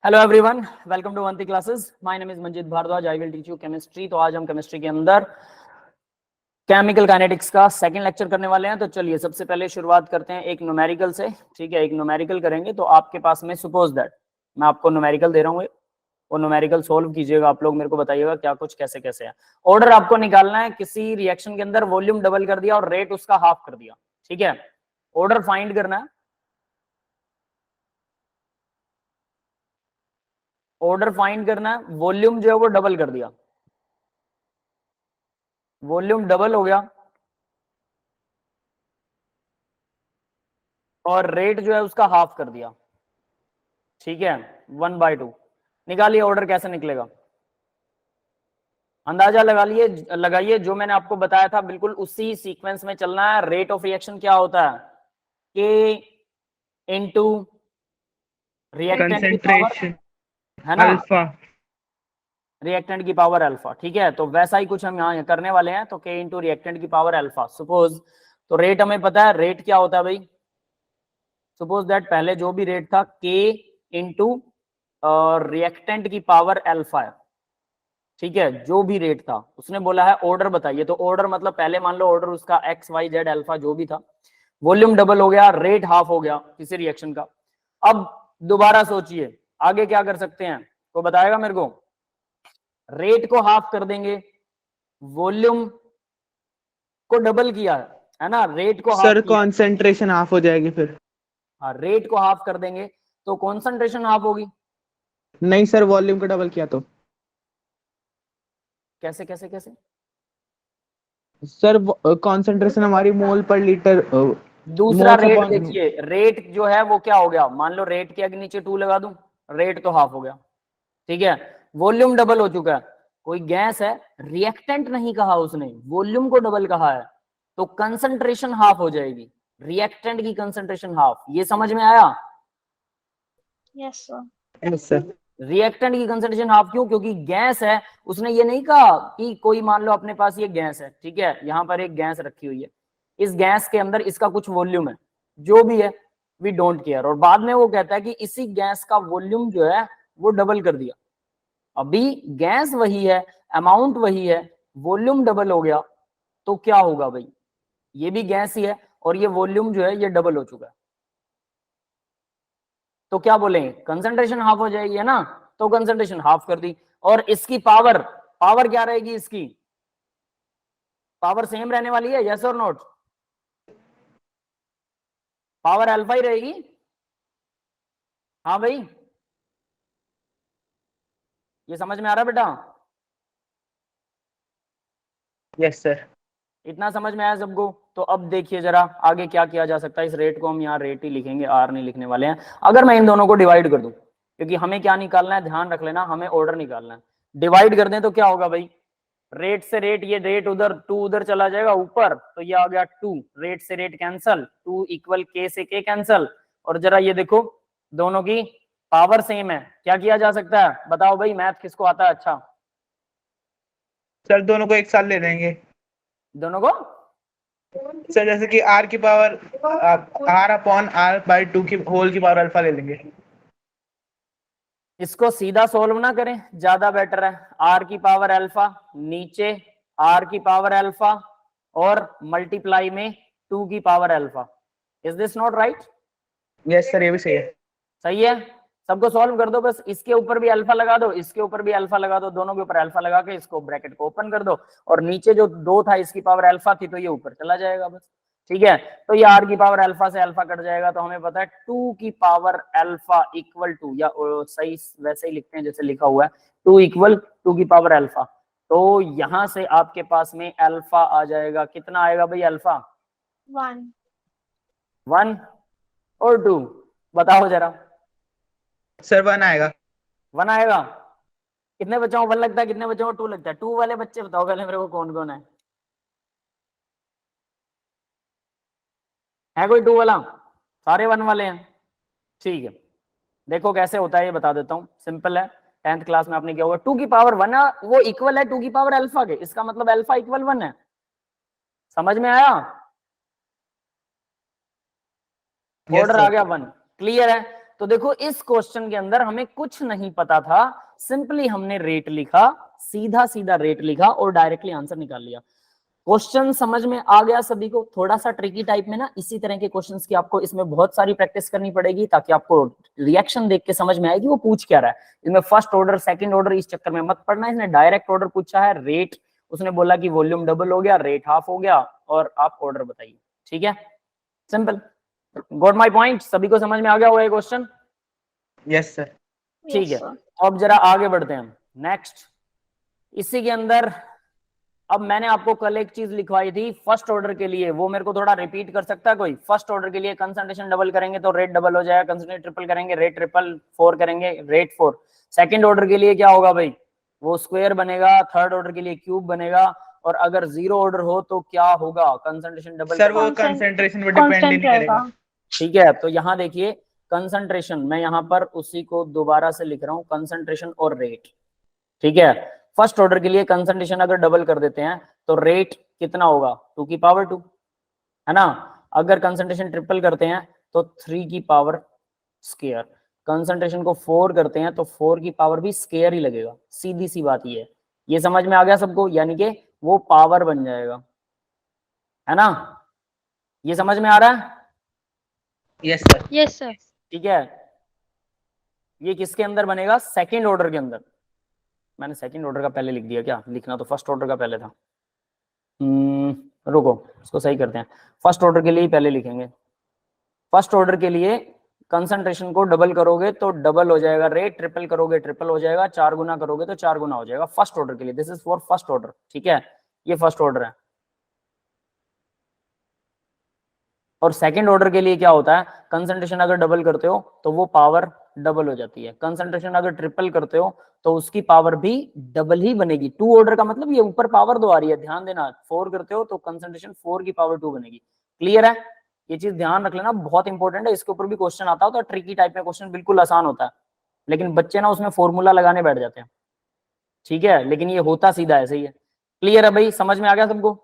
Hello everyone, welcome to Vanti classes. My name is Manjit Bhardwaj. I will teach you chemistry. तो आज हम chemistry के अंदर केमिकल काइनेटिक्स का सेकंड लेक्चर करने वाले हैं। तो चलिए सबसे पहले शुरुआत करते हैं एक न्यूमेरिकल से। ठीक है, एक न्यूमेरिकल करेंगे। तो आपके पास में सपोज दैट मैं आपको न्यूमेरिकल दे रहा हूँ, वो न्यूमेरिकल सोल्व कीजिएगा। आप लोग मेरे को बताइएगा क्या कुछ कैसे कैसे है। ऑर्डर आपको निकालना है, किसी रिएक्शन के अंदर वॉल्यूम डबल कर दिया और रेट उसका हाफ कर दिया। ठीक है, ऑर्डर फाइंड करना है। ऑर्डर फाइंड करना है। वॉल्यूम जो है वो डबल कर दिया, वॉल्यूम डबल हो गया और रेट जो है उसका हाफ कर दिया। ठीक है, 1/2 निकालिए। ऑर्डर कैसे निकलेगा अंदाजा लगाइए। जो मैंने आपको बताया था बिल्कुल उसी सीक्वेंस में चलना है। रेट ऑफ रिएक्शन क्या होता है? के इंटू रिएक्टेंट की पावर, कंसेंट्रेशन है ना, अल्फा। रिएक्टेंट की पावर अल्फा। ठीक है, तो वैसा ही कुछ हम यहाँ करने वाले हैं। तो के इंटू रिएक्टेंट की पावर अल्फा सपोज। तो रेट हमें पता है, रेट क्या होता है भाई? सपोज दैट पहले जो भी रेट था के इंटू रिएक्टेंट की पावर अल्फा है। ठीक है, जो भी रेट था उसने बोला है ऑर्डर बताइए। तो ऑर्डर मतलब पहले मान लो ऑर्डर उसका एक्स वाई जेड अल्फा जो भी था, वॉल्यूम डबल हो गया, रेट हाफ हो गया किसी रिएक्शन का। अब दोबारा सोचिए आगे क्या कर सकते हैं, तो बताएगा मेरे को। रेट को हाफ कर देंगे, वॉल्यूम को डबल किया है ना, रेट को हाफ सर किया। कंसेंट्रेशन हाफ हो जाएगी फिर। हाँ, रेट को हाफ कर देंगे तो कॉन्सेंट्रेशन हाफ होगी। नहीं सर, वॉल्यूम को डबल किया तो। कैसे कैसे कैसे? सर कंसेंट्रेशन हमारी मोल पर लीटर दूसरा मोल्स रेट अपॉन। देखिए, रेट जो है वो क्या हो गया, मान लो रेट के आगे नीचे 2 लगा दूं, रेट तो हाफ हो गया। ठीक है, वॉल्यूम डबल हो चुका है। कोई गैस है, रिएक्टेंट नहीं कहा उसने, वॉल्यूम को डबल कहा है, तो कंसंट्रेशन हाफ हो जाएगी। रिएक्टेंट की कंसंट्रेशन हाफ, ये समझ में आया? Yes sir. Yes sir. Reactant की कंसंट्रेशन हाफ क्यों? क्योंकि गैस है। उसने ये नहीं कहा कि कोई मान लो अपने पास ये गैस है, ठीक है, यहां पर एक गैस रखी हुई है, इस गैस के अंदर इसका कुछ वॉल्यूम है, जो भी है वी डोंट केयर। और बाद में वो कहता है कि इसी गैस का वॉल्यूम जो है वो डबल कर दिया। अभी गैस वही है, अमाउंट वही है, वॉल्यूम डबल हो गया, तो क्या होगा भाई? ये भी गैस ही है और ये वॉल्यूम जो है ये डबल हो चुका है, तो क्या बोलेंगे? कंसंट्रेशन हाफ हो जाएगी, है ना। तो कंसंट्रेशन हाफ कर दी। और इसकी पावर, पावर क्या रहेगी? इसकी पावर सेम रहने वाली है, यस और नोट? पावर अल्फा ही रहेगी। हाँ भाई, ये समझ में आ रहा बेटा? Yes sir. इतना समझ में आया सबको? तो अब देखिए जरा आगे क्या किया जा सकता है। इस रेट को हम यहाँ रेट ही लिखेंगे, आर नहीं लिखने वाले हैं। अगर मैं इन दोनों को डिवाइड कर दूं, क्योंकि हमें क्या निकालना है, ध्यान रख लेना, हमें ऑर्डर निकालना है। डिवाइड कर दें तो क्या होगा भाई? रेट से रेट, ये रेट उधर 2 उधर चला जाएगा ऊपर, तो ये आ गया 2। रेट से रेट कैंसल, 2 इक्वल के से के कैंसल। और जरा ये देखो, दोनों की पावर सेम है, क्या किया जा सकता है? बताओ भाई, मैथ किसको आता है अच्छा? सर दोनों को एक साथ ले लेंगे। दोनों को सर जैसे कि आर की power R upon R by 2 की होल की पावर अल्फा ले लेंगे। इसको सीधा सोल्व ना करें, ज्यादा बेटर है। आर की पावर अल्फा नीचे, आर की पावर अल्फा और मल्टीप्लाई में 2 की power alpha. Is this not right? Yes sir, ये भी सही है। सही है। सबको सॉल्व कर दो, बस इसके ऊपर भी अल्फा लगा दो, इसके ऊपर भी अल्फा लगा दो, दोनों के ऊपर अल्फा लगा के इसको ब्रैकेट को ओपन कर दो। और नीचे जो 2 था इसकी पावर अल्फा थी, तो ये ऊपर चला जाएगा बस। ठीक है, तो ये आर की पावर अल्फा से अल्फा कट जाएगा, तो हमें पता है 2 की पावर अल्फा इक्वल टू, या सही वैसे ही लिखते हैं जैसे लिखा हुआ है, 2 इक्वल 2 की पावर अल्फा। तो यहां से आपके पास में अल्फा आ जाएगा, कितना आएगा भाई अल्फा? 1 1 और 2, बताओ जरा। सर 1 आएगा। 1 आएगा। कितने बच्चों को 1 लगता है, कितने बच्चों को 2 लगता है? 2 वाले बच्चे बताओ पहले मेरे को, कौन कौन है कोई 2 वाला? सारे 1 वाले हैं। ठीक है, देखो कैसे होता है ये बता देता हूं, सिंपल है। 10th क्लास में आपने क्या होगा, 2 की पावर 1 वो इक्वल है 2 की पावर अल्फा के, इसका मतलब अल्फा इक्वल 1 है। समझ में आया? यस ऑर्डर आ सर। गया 1, क्लियर है। तो देखो इस क्वेश्चन के अंदर हमें कुछ नहीं पता था, सिंपली हमने रेट लिखा, सीधा सीधा रेट लिखा और डायरेक्टली आंसर निकाल लिया। क्वेश्चन समझ में आ गया सभी को? थोड़ा सा ट्रिकी टाइप में ना, इसी तरह के क्वेश्चंस की आपको इसमें बहुत सारी प्रैक्टिस करनी पड़ेगी ताकि आपको रिएक्शन देख के समझ में आएगी वो पूछ क्या रहा है। इसमें फर्स्ट ऑर्डर सेकंड ऑर्डर इस चक्कर में मत पड़ना। इसने डायरेक्ट ऑर्डर पूछा है, रेट उसने बोला कि वॉल्यूम डबल हो गया, रेट हाफ हो गया और आप ऑर्डर बताइए। ठीक है, सिंपल। Got my point? सभी को समझ में आ गया होगा ये क्वेश्चन? Yes sir. ठीक Yes, है, sir. अब जरा आगे बढ़ते हैं। नेक्स्ट, इसी के अंदर अब मैंने आपको कल एक चीज लिखवाई थी फर्स्ट ऑर्डर के लिए, वो मेरे को थोड़ा रिपीट कर सकता है कोई? फर्स्ट ऑर्डर के लिए कंसंट्रेशन डबल करेंगे तो रेट डबल हो जाएगा, कंसंट्रेशन ट्रिपल करेंगे रेट ट्रिपल, 4 करेंगे रेट 4। सेकंड ऑर्डर के लिए क्या होगा भाई? वो स्क्वायर बनेगा। थर्ड ऑर्डर के लिए क्यूब बनेगा। और अगर जीरो ऑर्डर हो तो क्या होगा? Concentration double. सर वो कंसंट्रेशन पे डिपेंड ही Constant नहीं करेगा। रहेगा. ठीक है, तो यहाँ देखिए कंसंट्रेशन, मैं यहाँ पर उसी को दोबारा से लिख रहा हूँ, कंसंट्रेशन और रेट। ठीक है, फर्स्ट ऑर्डर के लिए कंसंट्रेशन अगर डबल कर देते हैं तो रेट कितना होगा? 2 की पावर 2, है ना। अगर कंसंट्रेशन ट्रिपल करते हैं तो 3 की पावर स्क्वायर। कंसंट्रेशन को 4 करते हैं तो 4 की पावर भी स्क्वायर ही लगेगा। सीधी सी बात ये है। ये समझ में आ गया सबको? यानी कि वो पावर बन जाएगा, है ना। ये समझ में आ रहा है? Yes sir. Yes, sir. ठीक है, ये किसके अंदर बनेगा? सेकंड ऑर्डर के अंदर। मैंने सेकंड ऑर्डर का पहले लिख दिया क्या? लिखना तो फर्स्ट ऑर्डर का पहले था। रुको, इसको सही करते हैं। फर्स्ट ऑर्डर के लिए ही पहले लिखेंगे। फर्स्ट ऑर्डर के लिए कंसंट्रेशन को डबल करोगे तो डबल हो जाएगा रेट, ट्रिपल करोगे ट्रिपल हो जाएगा, 4 गुना करोगे तो 4 गुना हो जाएगा फर्स्ट ऑर्डर के लिए। This is for first order. ठीक है, ये फर्स्ट ऑर्डर है। और सेकंड ऑर्डर के लिए क्या होता है? कंसंट्रेशन अगर डबल करते हो तो वो पावर डबल हो जाती है। कंसंट्रेशन अगर ट्रिपल करते हो तो उसकी पावर भी डबल ही बनेगी। 2 ऑर्डर का मतलब ये ऊपर पावर 2 आ रही है, ध्यान देना। 4 करते हो तो कंसंट्रेशन 4 की पावर 2 बनेगी। क्लियर है? ये चीज ध्यान रख लेना, बहुत इंपॉर्टेंट है। इसके ऊपर भी क्वेश्चन आता होता है, ट्रिकी टाइप में क्वेश्चन, बिल्कुल आसान होता है लेकिन बच्चे ना उसमें फॉर्मूला लगाने बैठ जाते हैं। ठीक है, लेकिन ये होता सीधा ऐसे ही है। क्लियर है भाई? समझ में आ गया सबको?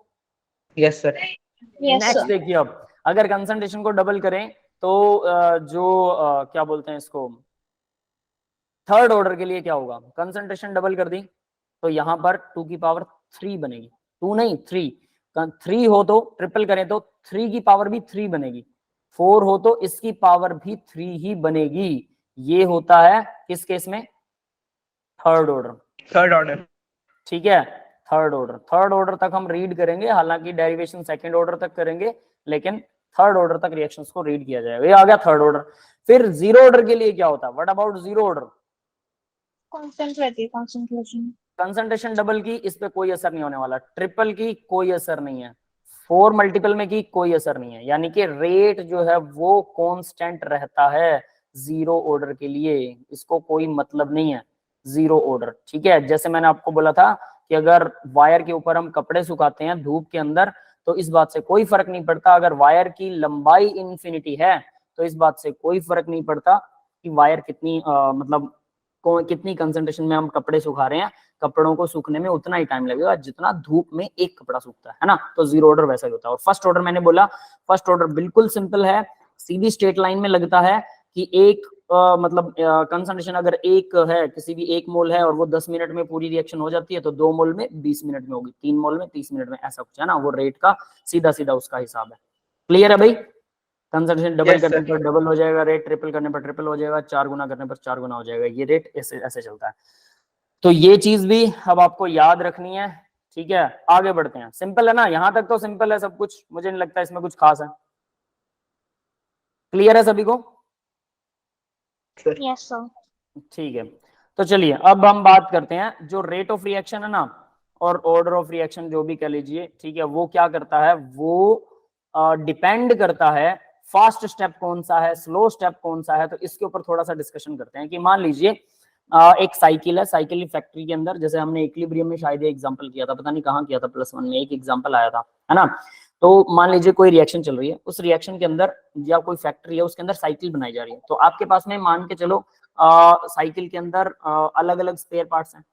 Yes sir. Yes, next sir. देखिए, अब अगर कंसंट्रेशन को डबल करें तो क्या बोलते हैं इसको, थर्ड ऑर्डर के लिए क्या होगा? कंसंट्रेशन डबल कर दी तो यहाँ पर 2 की पावर 3 बनेगी। 2 नहीं 3, 3 हो तो ट्रिपल करें तो 3 की पावर भी 3 बनेगी। 4 हो तो इसकी पावर भी 3 ही बनेगी। ये होता है किस केस में? Third order. Third order. ठीक है, थर्ड ऑर्डर। थर्ड ऑर्डर तक हम रीड करेंगे, हालांकि डेरिवेशन सेकंड ऑर्डर तक करेंगे लेकिन थर्ड ऑर्डर तक रिएक्शंस को रीड किया जाएगा। ये आ गया थर्ड ऑर्डर। फिर जीरो ऑर्डर के लिए क्या होता है? What about zero order? Constant रहती है concentration. कंसंट्रेशन डबल की इस पे कोई असर नहीं होने वाला, ट्रिपल की कोई असर नहीं है, 4 मल्टीपल में की कोई असर नहीं है। यानी कि रेट जो है वो कांस्टेंट रहता है जीरो ऑर्डर के लिए, इसको कोई मतलब नहीं है जीरो ऑर्डर। ठीक है, जैसे मैंने आपको बोला था कि अगर वायर के ऊपर हम कपड़े सुखाते हैं धूप के अंदर तो इस बात से कोई फर्क नहीं पड़ता। अगर वायर की लंबाई इन्फिनिटी है तो इस बात से कोई फर्क नहीं पड़ता कि वायर कितनी मतलब कितनी कंसंट्रेशन में हम कपड़े सुखा रहे हैं। कपड़ों को सूखने में उतना ही टाइम लगेगा जितना धूप में एक कपड़ा सूखता है ना। तो जीरो ऑर्डर वैसा ही होता है। और फर्स्ट ऑर्डर मैंने बोला, फर्स्ट ऑर्डर बिल्कुल सिंपल है, सीधी स्ट्रेट लाइन में लगता है कि एक मतलब कंसंट्रेशन अगर एक है, किसी भी एक मोल है और वो 10 मिनट में पूरी रिएक्शन हो जाती है तो 2 मोल में 20 मिनट में होगी, 3 मोल में 30 मिनट में, ऐसा कुछ है ना। वो रेट का सीधा सीधा उसका हिसाब है। क्लियर है भाई? कंसंट्रेशन डबल Yes, करने sir. पर डबल हो जाएगा रेट, ट्रिपल करने पर ट्रिपल हो जाएगा, 4 गुना करने पर 4 गुना हो जाएगा। ये रेट ऐसे ऐसे चलता है। तो ये चीज भी अब आपको याद रखनी है। ठीक है, आगे बढ़ते हैं। सिंपल है ना? यहां तक तो सिंपल है सब कुछ, मुझे नहीं लगता इसमें कुछ खास है। क्लियर है सभी को? Yes, sir. ठीक है, तो चलिए अब हम बात करते हैं जो रेट ऑफ रिएक्शन है ना और ऑर्डर ऑफ रिएक्शन जो भी कह लीजिए। ठीक है, वो क्या करता है? वो डिपेंड करता है फास्ट स्टेप कौन सा है, स्लो स्टेप कौन सा है। तो इसके ऊपर थोड़ा सा डिस्कशन करते हैं कि मान लीजिए एक साइकिल है, साइकिल फैक्ट्री के अंदर, जैसे हमने इक्विलिब्रियम में शायद एग्जांपल किया था, पता नहीं कहाँ किया था, +1 में एक एग्जांपल आया था, है ना। तो मान लीजिए कोई रिएक्शन चल रही है, उस रिएक्शन के अंदर या कोई फैक्ट्री है उसके अंदर साइकिल बनाई जा रही है। तो आपके पास में मान के चलो साइकिल के अंदर अलग अलग स्पेयर पार्ट्स हैं।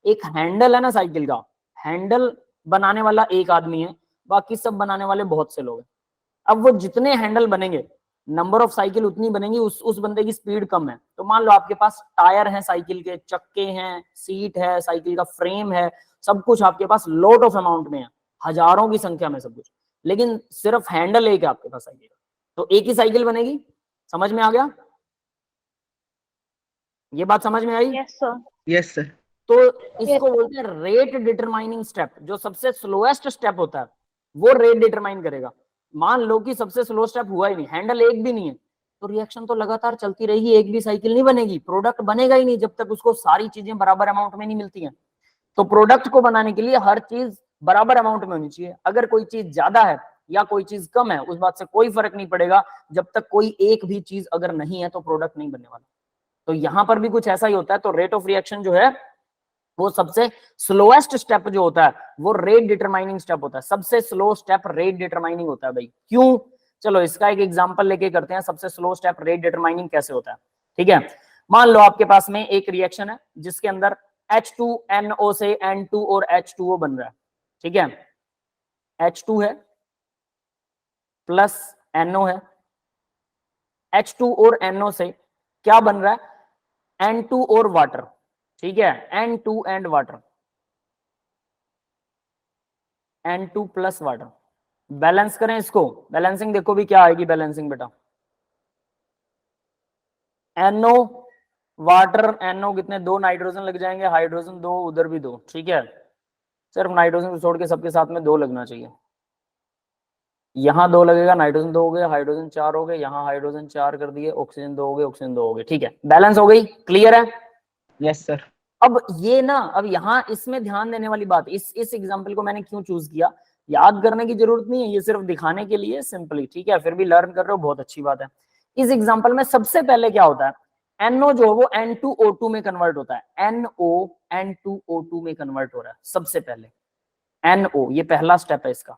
एक हैंडल है ना साइकिल का, हैंडल बनाने वाला एक आदमी है, बाकी सब बनाने वाले बहुत से लोग हैं। अब वो जितने हैंडल बनेंगे नंबर ऑफ साइकिल उतनी बनेंगी, उस बंदे की स्पीड कम है। तो मान लो आपके पास टायर है, साइकिल के चक्के हैं, सीट है, साइकिल का फ्रेम है, सब कुछ आपके पास लोट ऑफ अमाउंट में है, हजारों की संख्या में सब कुछ, लेकिन सिर्फ हैंडल एक है आपके पास साइकिल का, तो एक ही साइकिल बनेगी। समझ में आ गया? ये बात समझ में आई? Yes, sir. Yes sir. तो इसको बोलते हैं रेट डिटरमाइनिंग स्टेप। जो सबसे स्लोएस्ट स्टेप होता है वो रेट डिटरमाइन करेगा। मान लो कि सबसे स्लो स्टेप हुआ ही नहीं, हैंडल एक भी नहीं है, तो रिएक्शन तो लगातार चलती रहेगी, एक भी साइकिल नहीं बनेगी, प्रोडक्ट बनेगा ही नहीं जब तक उसको सारी चीजें बराबर अमाउंट में नहीं मिलती हैं। तो प्रोडक्ट को बनाने के लिए हर चीज बराबर अमाउंट में होनी चाहिए। अगर कोई चीज ज्यादा है या कोई चीज कम है, उस बात से कोई फर्क नहीं पड़ेगा, जब तक कोई एक भी चीज अगर नहीं है तो प्रोडक्ट नहीं बनने वाला। तो यहां पर भी कुछ ऐसा ही होता है। तो रेट ऑफ रिएक्शन जो है वो सबसे स्लोएस्ट स्टेप जो होता है वो रेट डिटरमाइनिंग स्टेप होता है। सबसे स्लो स्टेप रेट डिटरमाइनिंग होता है भाई। क्यों? चलो इसका एक एग्जांपल लेके करते हैं, सबसे स्लो स्टेप रेट डिटरमाइनिंग कैसे होता है। ठीक है, मान लो आपके पास में एक रिएक्शन है जिसके अंदर H2NO से N2 और H2O बन रहा है। ठीक है, H2 है प्लस NO है, H2 और NO से क्या बन रहा है? N2 और वाटर। ठीक है, N2 and water, N2 plus water. Balance करें इसको, बैलेंसिंग देखो भी क्या आएगी बैलेंसिंग बेटा। NO वाटर, NO कितने, 2 नाइट्रोजन लग जाएंगे, हाइड्रोजन 2, उधर भी 2। ठीक है, सिर्फ नाइट्रोजन को छोड़ के सबके साथ में 2 लगना चाहिए। यहाँ 2 लगेगा, नाइट्रोजन 2 हो गए, हाइड्रोजन 4 हो गए, यहाँ हाइड्रोजन 4 कर दिए, ऑक्सीजन 2 हो गए, ऑक्सीजन 2 हो गए। ठीक है, बैलेंस हो गई, क्लियर है? Yes sir. अब ये ना, अब यहाँ इसमें ध्यान देने वाली बात, इस एग्जांपल को मैंने क्यों चूज किया, याद करने की जरूरत नहीं है, ये सिर्फ दिखाने के लिए सिंपली। ठीक है, फिर भी लर्न कर रहे हो, बहुत अच्छी बात है। इस एग्जांपल में सबसे पहले क्या होता है, NO जो वो N2O2 में कन्वर्ट होता है। NO N2O2 में कन्वर्ट हो रहा है सबसे पहले। NO ये पहला स्टेप है इसका।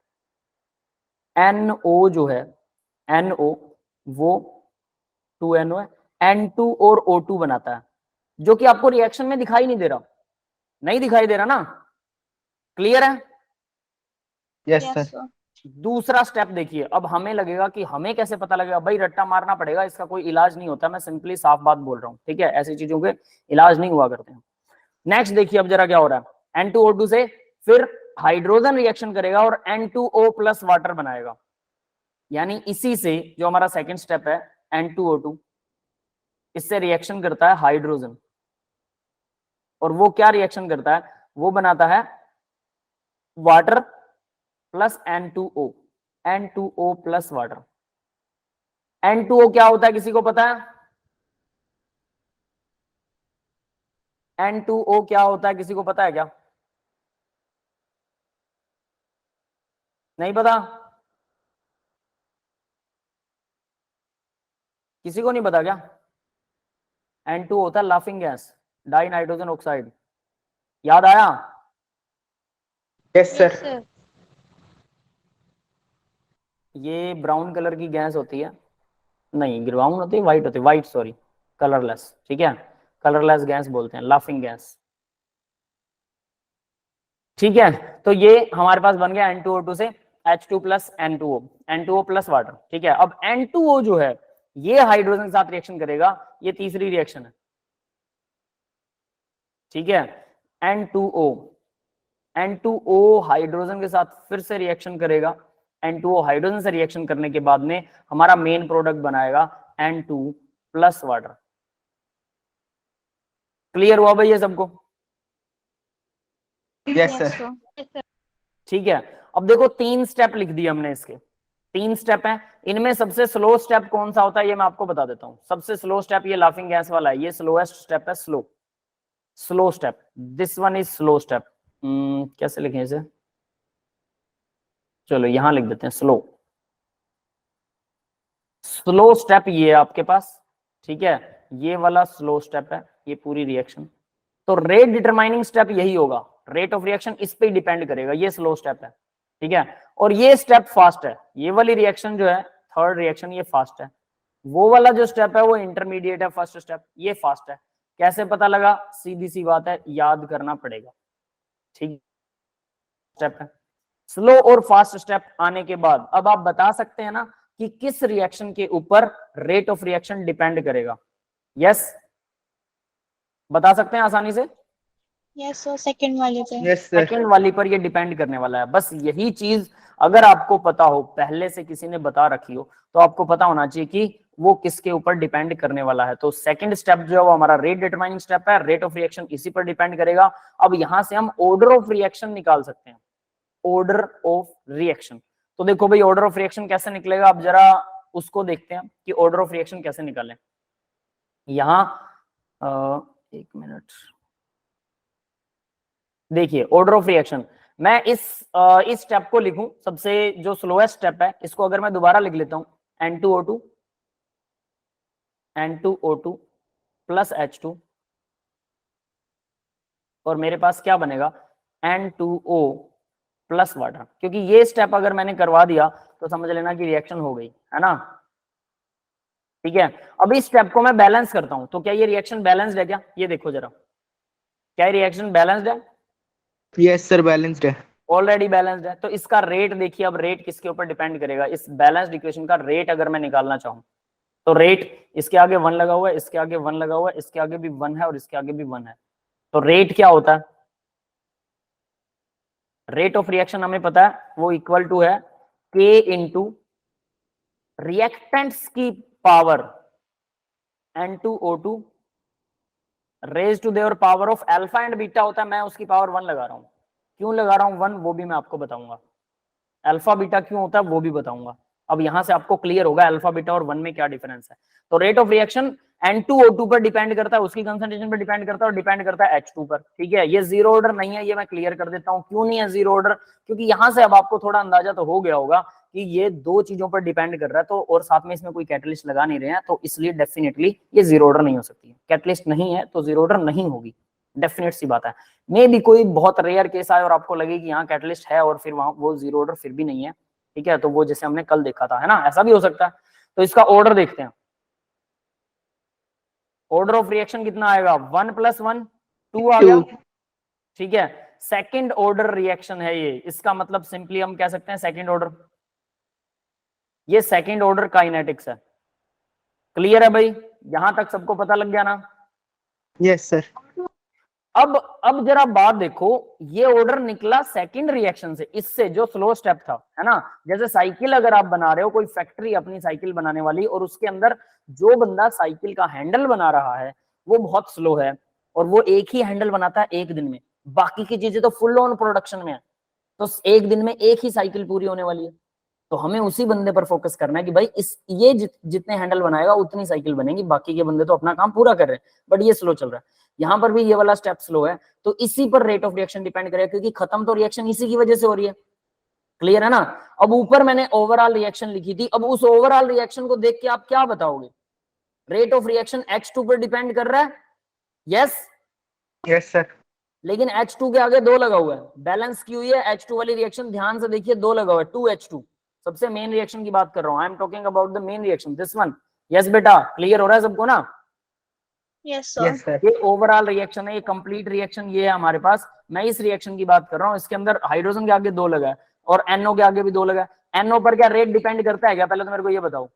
NO जो है, NO वो 2NO है, N2 और O2 बनाता है, जो कि आपको रिएक्शन में दिखाई नहीं दे रहा, नहीं दिखाई दे रहा ना, क्लियर है? Yes Yes, sir. sir. दूसरा स्टेप देखिए, अब हमें लगेगा कि हमें कैसे पता लगेगा, भाई रट्टा मारना पड़ेगा, इसका कोई इलाज नहीं होता, मैं सिंपली साफ बात बोल रहा हूँ। ठीक है, ऐसी चीजों के इलाज नहीं हुआ करते हैं। नेक्स्ट देखिए अब जरा क्या हो रहा है, N2O2 से फिर हाइड्रोजन रिएक्शन करेगा और N2O प्लस वाटर बनाएगा। यानी इसी से जो हमारा सेकेंड स्टेप है N2O2, इससे रिएक्शन करता है हाइड्रोजन, और वो क्या रिएक्शन करता है, वो बनाता है water plus N2O, N2O plus water. N2O क्या होता है, किसी को पता है? N2O क्या होता है, किसी को पता है क्या? नहीं पता? किसी को नहीं पता क्या? N2 होता है laughing gas, die nitrogen oxide. याद आया? Yes Yes, sir. sir. ये ब्राउन कलर की गैस होती है, नहीं ब्राउन होती है, व्हाइट होती है, व्हाइट सॉरी, कलरलेस। ठीक है, कलरलेस गैस बोलते हैं, लाफिंग गैस। ठीक है, तो ये हमारे पास बन गया N2O2 से H2 plus N2O, N2O plus water. ठीक है, अब N2O जो है ये हाइड्रोजन के साथ रिएक्शन करेगा, ये तीसरी रिएक्शन है। ठीक है, N2O, N2O हाइड्रोजन के साथ फिर से रिएक्शन करेगा, N2O हाइड्रोजन से रिएक्शन करने के बाद में हमारा मेन प्रोडक्ट बनाएगा N2 प्लस वाटर। क्लियर हुआ भाई ये सबको? Yes Yes, sir. sir. Yes, sir. ठीक है, अब देखो 3 स्टेप लिख दिए हमने, इसके 3 स्टेप हैं। इनमें सबसे स्लो स्टेप कौन सा होता है ये मैं आपको बता देता हूं। सबसे स्लो स्टेप ये लाफिंग गैस वाला है, ये स्लोएस्ट स्टेप है, slow step, this one is slow step. कैसे लिखें इसे, चलो यहां लिख देते हैं स्लो स्टेप ये है आपके पास। ठीक है, ये वाला स्लो स्टेप है, ये पूरी रिएक्शन। तो रेट डिटरमाइनिंग स्टेप यही होगा, रेट ऑफ रिएक्शन इस पे डिपेंड करेगा, ये स्लो स्टेप है। ठीक है, और ये स्टेप फास्ट है, ये वाली रिएक्शन जो है थर्ड रिएक्शन ये फास्ट है, वो वाला जो स्टेप है वो इंटरमीडिएट है, फर्स्ट स्टेप ये फास्ट है। कैसे पता लगा, सीधी सी बात है, याद करना पड़ेगा। ठीक स्टेप है, स्लो और फास्ट स्टेप आने के बाद अब आप बता सकते हैं ना कि किस रिएक्शन के ऊपर रेट ऑफ रिएक्शन डिपेंड करेगा? यस, बता सकते हैं आसानी से? यस सर, सेकंड वाले पे। Yes sir. सेकंड वाली पर ये डिपेंड करने वाला है। बस यही चीज अगर आपको पता हो, पहले से किसी ने बता रखी हो, तो आपको पता होना चाहिए कि वो किसके ऊपर डिपेंड करने वाला है। तो सेकंड स्टेप जो है वो हमारा रेट डिटरमाइनिंग स्टेप है, रेट ऑफ रिएक्शन इसी पर डिपेंड करेगा। अब यहां से हम ऑर्डर ऑफ रिएक्शन निकाल सकते हैं, ऑर्डर ऑफ रिएक्शन। तो देखो भाई ऑर्डर ऑफ रिएक्शन कैसे निकलेगा, अब जरा उसको देखते हैं कि ऑर्डर ऑफ रिएक्शन कैसे निकालें। यहां एक मिनट, देखिए ऑर्डर ऑफ रिएक्शन, मैं इस स्टेप को लिखूं, सबसे जो स्लोएस्ट स्टेप है इसको अगर मैं दोबारा लिख लेता हूं, N2O2 प्लस H2, और मेरे पास क्या बनेगा, N2O प्लस वाटर। क्योंकि ये स्टेप अगर मैंने करवा दिया तो समझ लेना कि रिएक्शन हो गई, है ना? ठीक है, अब इस स्टेप को मैं बैलेंस करता हूं, तो क्या ये रिएक्शन बैलेंस्ड है क्या? ये देखो जरा, क्या ये रिएक्शन बैलेंस्ड है? यस सर, बैलेंस्ड है। ऑलरेडी बैलेंस्ड है। तो इसका रेट देखिए, अब रेट किसके ऊपर डिपेंड करेगा? इस बैलेंस्ड इक्वेशन का रेट अगर मैं निकालना चाहूं तो रेट, इसके आगे 1 लगा हुआ है, इसके आगे 1 लगा हुआ है, इसके आगे भी 1 है और इसके आगे भी 1 है। तो रेट क्या होता है? रेट ऑफ रिएक्शन हमें पता है वो इक्वल टू है K इंटू रिएक्टेंट्स की power N2O2 raise to their power of alpha and beta होता है, मैं उसकी पावर 1 लगा रहा हूं। क्यों लगा रहा हूं 1, वो भी मैं आपको बताऊंगा। अल्फा बीटा क्यों होता है वो भी बताऊंगा। अब यहां से आपको क्लियर होगा अल्फा बीटा और 1 में क्या डिफरेंस है। तो रेट ऑफ रिएक्शन N2O2 पर डिपेंड करता है, उसकी कंसंट्रेशन पर डिपेंड करता है और डिपेंड करता है H2 पर। ठीक है, ये जीरो ऑर्डर नहीं है, ये मैं क्लियर कर देता हूं। क्यों नहीं है जीरो ऑर्डर? क्योंकि यहां से अब आपको थोड़ा अंदाजा तो हो गया होगा कि ये दो चीजों पर डिपेंड कर रहा है, तो और साथ में इसमें कोई कैटलिस्ट लगा नहीं रहे हैं, तो इसलिए डेफिनेटली ये जीरो ऑर्डर नहीं हो सकती है। कैटलिस्ट नहीं है तो जीरो ऑर्डर नहीं होगी, डेफिनेट सी बात है। मे भी कोई बहुत रेयर केस आए और आपको लगे कि यहाँ कैटलिस्ट है और फिर वहां वो जीरो ऑर्डर फिर भी नहीं है, ठीक है, तो वो जैसे हमने कल देखा था, है ना, ऐसा भी हो सकता है। तो इसका ऑर्डर देखते हैं, ऑर्डर ऑफ रिएक्शन कितना आएगा, 1 + 1 2 आ गया। ठीक है, सेकंड ऑर्डर रिएक्शन है ये, इसका मतलब सिंपली हम कह सकते हैं सेकंड ऑर्डर, ये सेकंड ऑर्डर काइनेटिक्स है। क्लियर है भाई, यहां तक सबको पता लग गया ना? Yes sir. अब जरा बात देखो, ये ऑर्डर निकला सेकंड रिएक्शन से, इससे जो स्लो स्टेप था, है ना। जैसे साइकिल अगर आप बना रहे हो, कोई फैक्ट्री अपनी साइकिल बनाने वाली, और उसके अंदर जो बंदा साइकिल का हैंडल बना रहा है वो बहुत स्लो है और वो एक ही हैंडल बनाता है एक दिन में, बाकी की चीजें तो फुल ऑन प्रोडक्शन में है, तो एक दिन में एक ही साइकिल पूरी होने वाली है। तो हमें उसी बंदे पर फोकस करना है कि भाई ये जितने हैंडल बनाएगा उतनी साइकिल बनेगी, बाकी के बंदे तो अपना काम पूरा कर रहे हैं, बट ये स्लो चल रहा है। यहाँ पर भी ये वाला स्टेप स्लो है, तो इसी पर रेट ऑफ रिएक्शन डिपेंड करेगा, क्योंकि खत्म तो रिएक्शन इसी की वजह से हो रही है। क्लियर है ना? अब ऊपर मैंने ओवरऑल रिएक्शन लिखी थी, अब उस ओवरऑल रिएक्शन को देख के आप क्या बताओगे? रेट ऑफ रिएक्शन H2 पर डिपेंड कर रहा है, यस यस सर। लेकिन H2 के आगे 2 लगा हुआ है, बैलेंस की हुई है H2 वाली रिएक्शन, ध्यान से देखिए 2 लगा हुआ है, 2H2, सबसे मेन रिएक्शन की बात कर रहा हूं, I am talking about the main reaction, this one. Yes बेटा, क्लियर हो रहा है सबको ना? Yes sir. ये ओवरऑल रिएक्शन है, ये कंप्लीट रिएक्शन ये है हमारे पास। मैं इस रिएक्शन की बात कर रहा हूँ, इसके अंदर हाइड्रोजन के आगे 2 लगा है और NO के आगे भी 2 लगा है। NO पर क्या रेट डिपेंड करता है क्या? पहले तो मेरे को ये बताओ।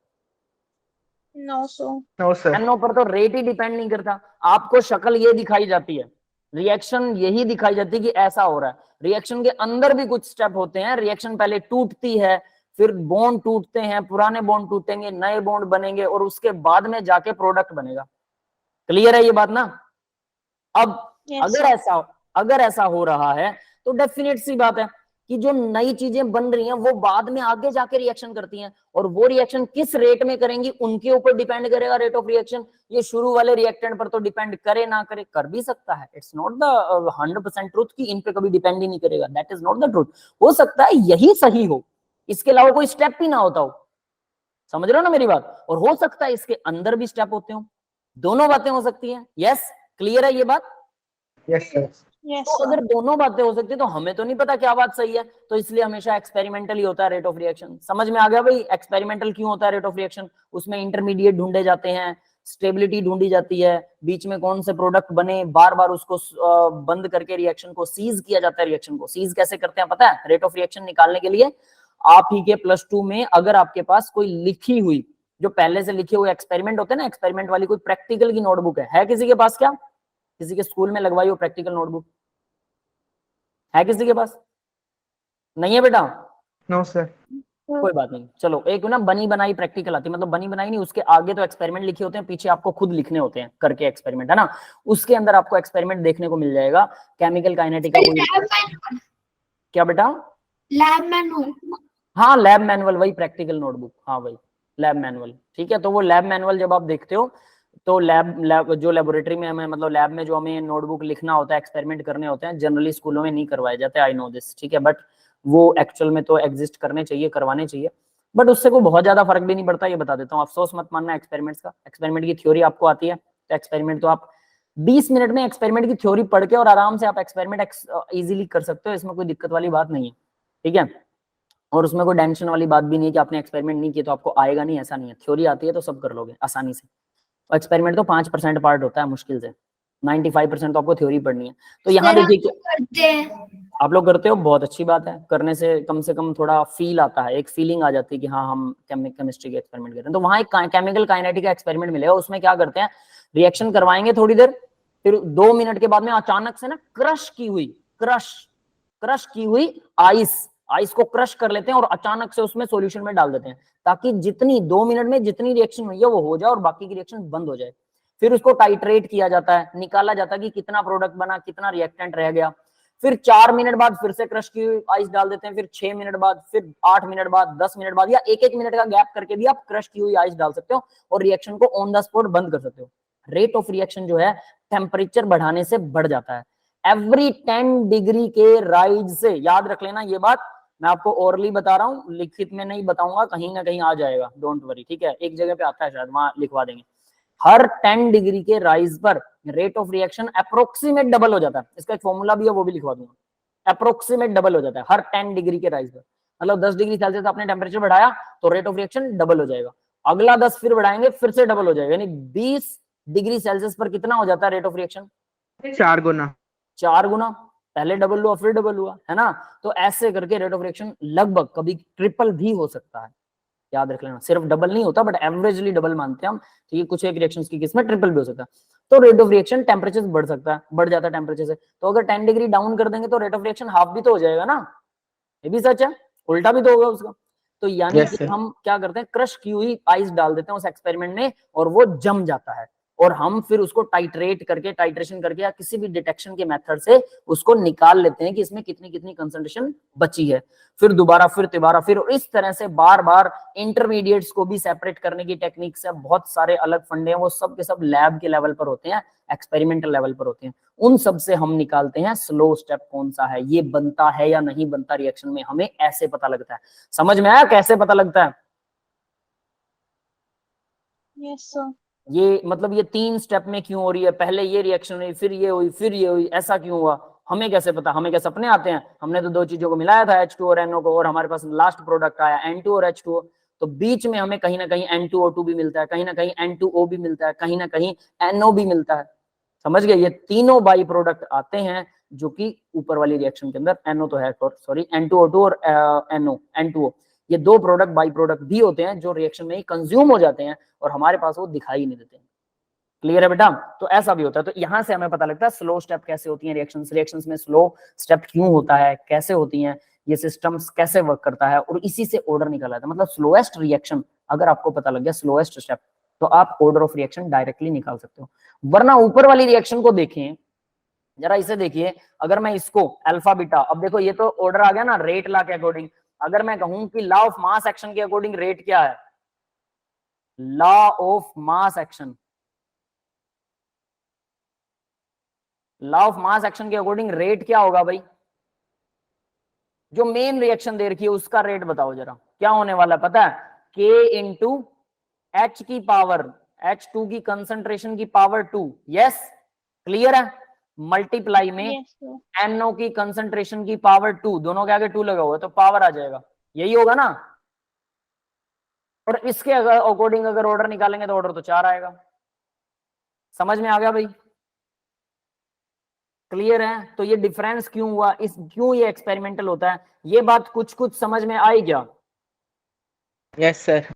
No sir. No sir. NO पर तो रेट ही डिपेंड नहीं करता, आपको शक्ल ये दिखाई जाती है, रिएक्शन यही दिखाई जाती है कि ऐसा हो रहा है। रिएक्शन के अंदर भी कुछ स्टेप होते हैं, रिएक्शन पहले टूटती है, फिर बॉन्ड टूटते हैं, पुराने बॉन्ड टूटेंगे, नए बॉन्ड बनेंगे और उसके बाद में जाके प्रोडक्ट बनेगा। क्लियर है ये बात ना? अब अगर ऐसा हो रहा है तो डेफिनेट सी बात है कि जो नई चीजें बन रही हैं वो बाद में आगे जाके रिएक्शन करती हैं, और वो रिएक्शन किस रेट में करेंगी उनके ऊपर डिपेंड करेगा रेट ऑफ रिएक्शन। ये शुरू वाले रिएक्टेंट पर तो डिपेंड करे ना करे, कर भी सकता है, इट्स नॉट द 100% ट्रूथ कि इन पे कभी डिपेंड ही नहीं करेगा, that is not the truth. हो सकता है यही सही हो, इसके अलावा कोई स्टेप ही ना होता हो, समझ रहे हो ना मेरी बात? और हो सकता है इसके अंदर भी स्टेप होते हो, दोनों बातें हो सकती हैं। यस, क्लियर है ये बात? Yes sir. यस तो अगर दोनों बातें हो सकती है तो हमें तो नहीं पता क्या बात सही है, तो इसलिए हमेशा एक्सपेरिमेंटल ही होता है रेट ऑफ रिएक्शन। समझ में आ गया भाई एक्सपेरिमेंटल क्यों होता है रेट ऑफ रिएक्शन? उसमें इंटरमीडिएट ढूंढे जाते हैं, स्टेबिलिटी ढूंढी जाती है, बीच में कौन से प्रोडक्ट बने, बार बार उसको बंद करके रिएक्शन को सीज किया जाता है। रिएक्शन को सीज कैसे करते हैं पता है? रेट ऑफ रिएक्शन निकालने के लिए आप ही के +2 में अगर आपके पास कोई लिखी हुई, जो पहले से लिखे हुए एक्सपेरिमेंट होते हैं ना, एक्सपेरिमेंट वाली कोई प्रैक्टिकल की नोटबुक है किसी के पास? क्या किसी के स्कूल में लगवाई हो प्रैक्टिकल नोटबुक? है किसी के पास? नहीं है बेटा? No sir. कोई बात नहीं, चलो एक ना बनी बनाई प्रैक्टिकल आती है, मतलब बनी बनाई नहीं, उसके आगे तो एक्सपेरिमेंट लिखे होते हैं, पीछे आपको खुद लिखने होते हैं करके एक्सपेरिमेंट, है ना? उसके अंदर आपको एक्सपेरिमेंट देखने को मिल जाएगा केमिकल काइनेटिक का। क्या बेटा? Lab manual. हाँ लैब मैनुअल, वही प्रैक्टिकल नोटबुक, हाँ वही लैब मैनुअल, ठीक है। तो वो लैब मैनुअल जब आप देखते हो तो लैब जो लेबोरेटरी में हमें, मतलब लैब में जो हमें नोटबुक लिखना होता है, एक्सपेरिमेंट करने होते हैं, जनरली स्कूलों में नहीं करवाए जाते, आई नो दिस, ठीक है, बट वो एक्चुअल में तो एग्जिस्ट करने चाहिए, करवाने चाहिए, बट उससे कोई बहुत ज्यादा फर्क भी नहीं पड़ता, ये बता देता हूँ। अफसोस मत मानना एक्सपेरिमेंट्स का, एक्सपेरिमेंट की थ्योरी आपको आती है, तो एक्सपेरिमेंट तो आप 20 मिनट में एक्सपेरिमेंट की थ्योरी पढ़ के और आराम से आप एक्सपेरिमेंट इजीली कर सकते हो, इसमें कोई दिक्कत वाली बात नहीं है, ठीक है। और उसमें कोई टेंशन वाली बात भी नहीं है कि आपने एक्सपेरिमेंट नहीं किया तो आपको आएगा नहीं, ऐसा नहीं है, थ्योरी आती है तो सब कर लोगे आसानी से। और एक्सपेरिमेंट तो 5% पार्ट होता है मुश्किल से, 95% तो आपको थ्योरी पढ़नी है। तो यहाँ देखिए करते हैं। आप लोग करते हो, बहुत अच्छी बात है, करने से कम थोड़ा फील आता है, एक फीलिंग आ जाती है कि हाँ हम केमिस्ट्री के एक्सपेरिमेंट कर रहे हैं। तो वहाँ एक केमिकल काइनेटिक का एक्सपेरिमेंट मिलेगा, उसमें क्या करते हैं, रिएक्शन करवाएंगे थोड़ी देर, फिर 2 मिनट के बाद में अचानक से ना क्रश की हुई आइस को क्रश कर लेते हैं और अचानक से उसमें सॉल्यूशन में डाल देते हैं, ताकि जितनी 2 मिनट में जितनी रिएक्शन हुई है वो हो जाए और बाकी की रिएक्शन बंद हो जाए। फिर उसको टाइट्रेट किया जाता है, निकाला जाता है कि कितना प्रोडक्ट बना, कितना रिएक्टेंट रह गया। फिर 4 मिनट बाद फिर से क्रश की हुई आइस डाल देते हैं, फिर 6 मिनट बाद, फिर 8 मिनट बाद, 10 मिनट बाद, या एक मिनट का गैप करके भी आप क्रश की हुई आइस डाल सकते हो और रिएक्शन को ऑन द स्पॉट बंद कर सकते हो। रेट ऑफ रिएक्शन जो है टेम्परेचर बढ़ाने से बढ़ जाता है। एवरी 10 डिग्री के राइज से, याद रख लेना ये बात, मैं आपको ओरली बता रहा हूँ, लिखित में नहीं बताऊंगा, कहीं ना कहीं आ जाएगा, डोंट वरी, ठीक है, एक जगह पे आता है शायद, वहां लिखवा देंगे। हर 10 डिग्री के राइज पर rate of reaction approximate double हो जाता है, इसका एक फॉर्मूला भी है, वो भी लिखवा दूंगा। अप्रोक्सीमेट डबल हो जाता है हर 10 डिग्री के राइज पर, मतलब 10 डिग्री सेल्सियस आपने टेम्परेचर बढ़ाया तो रेट ऑफ रिएक्शन डबल हो जाएगा, अगला 10 फिर बढ़ाएंगे फिर से डबल हो जाएगा, यानी 20 डिग्री सेल्सियस पर कितना हो जाता है रेट ऑफ रिएक्शन? 4 गुना। 4 गुना, पहले डबल हुआ फिर डबल हुआ, है ना? तो ऐसे करके रेट ऑफ रिएक्शन लगभग कभी ट्रिपल भी हो सकता है, याद रख लेना, सिर्फ डबल नहीं होता बट एवरेजली डबल मानते हैं हम, ठीक है, कुछ एक रिएक्शंस की केस में ट्रिपल भी हो सकता है। तो रेट ऑफ रिएक्शन टेम्परेचर बढ़ सकता है, बढ़ जाता है टेम्परेचर से, तो अगर 10 डिग्री डाउन कर देंगे तो रेट ऑफ रिएक्शन हाफ भी तो हो जाएगा ना, ये भी सच है, उल्टा भी तो होगा उसका। तो यानी Yes, कि sir. हम क्या करते हैं, क्रश की हुई आइस डाल देते हैं उस एक्सपेरिमेंट में और वो जम जाता है, और हम फिर उसको टाइट्रेशन करके या किसी भी डिटेक्शन के मेथड से उसको निकाल लेते हैं कि इसमें कितनी कितनी कंसंट्रेशन बची है, फिर दोबारा फिर तिबारा फिर, और इस तरह से बार बार इंटरमीडिएट्स को भी सेपरेट करने की टेक्निक्स है, बहुत सारे अलग फंडे हैं, वो सब के सब लैब के लेवल पर होते हैं, एक्सपेरिमेंटल लेवल पर होते हैं, उन सब से हम निकालते हैं स्लो स्टेप कौन सा है, ये बनता है या नहीं बनता रिएक्शन में, हमें ऐसे पता लगता है। समझ में आया कैसे पता लगता है? Yes, sir. ये मतलब ये 3 स्टेप में क्यों हो रही है, पहले ये रिएक्शन हुई फिर ये हुई फिर ये हुई, ऐसा क्यों हुआ, हमें कैसे पता? हमें क्या सपने आते हैं? हमने तो 2 चीजों को मिलाया था, H2 और NO को, और हमारे पास लास्ट प्रोडक्ट आया N2 और H2O, तो बीच में हमें कहीं ना कहीं N2O2 भी मिलता है, कहीं ना कहीं N2O भी मिलता है, कहीं ना कहीं NO भी मिलता है, समझ गए? ये तीनों बाई प्रोडक्ट आते हैं जो कि ऊपर वाली रिएक्शन के अंदर, NO तो है, सॉरी N2O2 और NO N2O, ये 2 प्रोडक्ट बाई प्रोडक्ट भी होते हैं जो रिएक्शन में ही कंज्यूम हो जाते हैं और हमारे पास वो दिखाई नहीं देते। क्लियर है बेटा? तो ऐसा भी होता है, तो यहां से हमें पता लगता है स्लो स्टेप कैसे होती हैं रिएक्शंस में स्लो स्टेप क्यों होता है, कैसे होती हैं, ये सिस्टम्स कैसे वर्क करता है, और इसी से ऑर्डर निकाला था, मतलब स्लोएस्ट रिएक्शन अगर आपको पता लग गया, स्लोएस्ट स्टेप, तो आप ऑर्डर ऑफ रिएक्शन डायरेक्टली निकाल सकते हो। वरना ऊपर वाली रिएक्शन को देखें जरा, इसे देखिए, अगर मैं इसको अल्फा बीटा, अब देखो ये तो ऑर्डर आ गया ना रेट लॉ के अकॉर्डिंग, अगर मैं कहूं कि लॉ ऑफ मास एक्शन के अकॉर्डिंग रेट क्या है, law of mass action, law of mass action के अकॉर्डिंग रेट क्या होगा भाई? जो मेन रिएक्शन दे रखी है उसका रेट बताओ जरा, क्या होने वाला है पता है? K इंटू एच की पावर H2 की कंसंट्रेशन की पावर 2, यस क्लियर है, मल्टीप्लाई में Yes, sir. NO की कंसंट्रेशन की पावर 2, दोनों के आगे 2 लगा हुआ है तो पावर आ जाएगा, यही होगा ना? और इसके अगर अकॉर्डिंग अगर ऑर्डर निकालेंगे तो ऑर्डर तो 4 आएगा। समझ में आ गया भाई? क्लियर है? तो ये डिफरेंस क्यों हुआ, इस क्यों ये एक्सपेरिमेंटल होता है, ये बात कुछ कुछ समझ में आई क्या? Yes sir.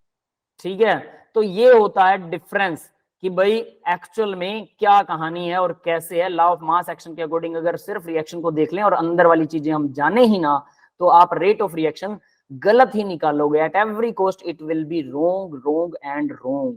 ठीक है, तो ये होता है डिफरेंस कि भाई एक्चुअल में क्या कहानी है और कैसे है। लॉ ऑफ मास एक्शन के अकॉर्डिंग अगर सिर्फ रिएक्शन को देख लें और अंदर वाली चीजें हम जाने ही ना, तो आप रेट ऑफ रिएक्शन गलत ही निकालोगे। At every cost it will be wrong wrong and wrong.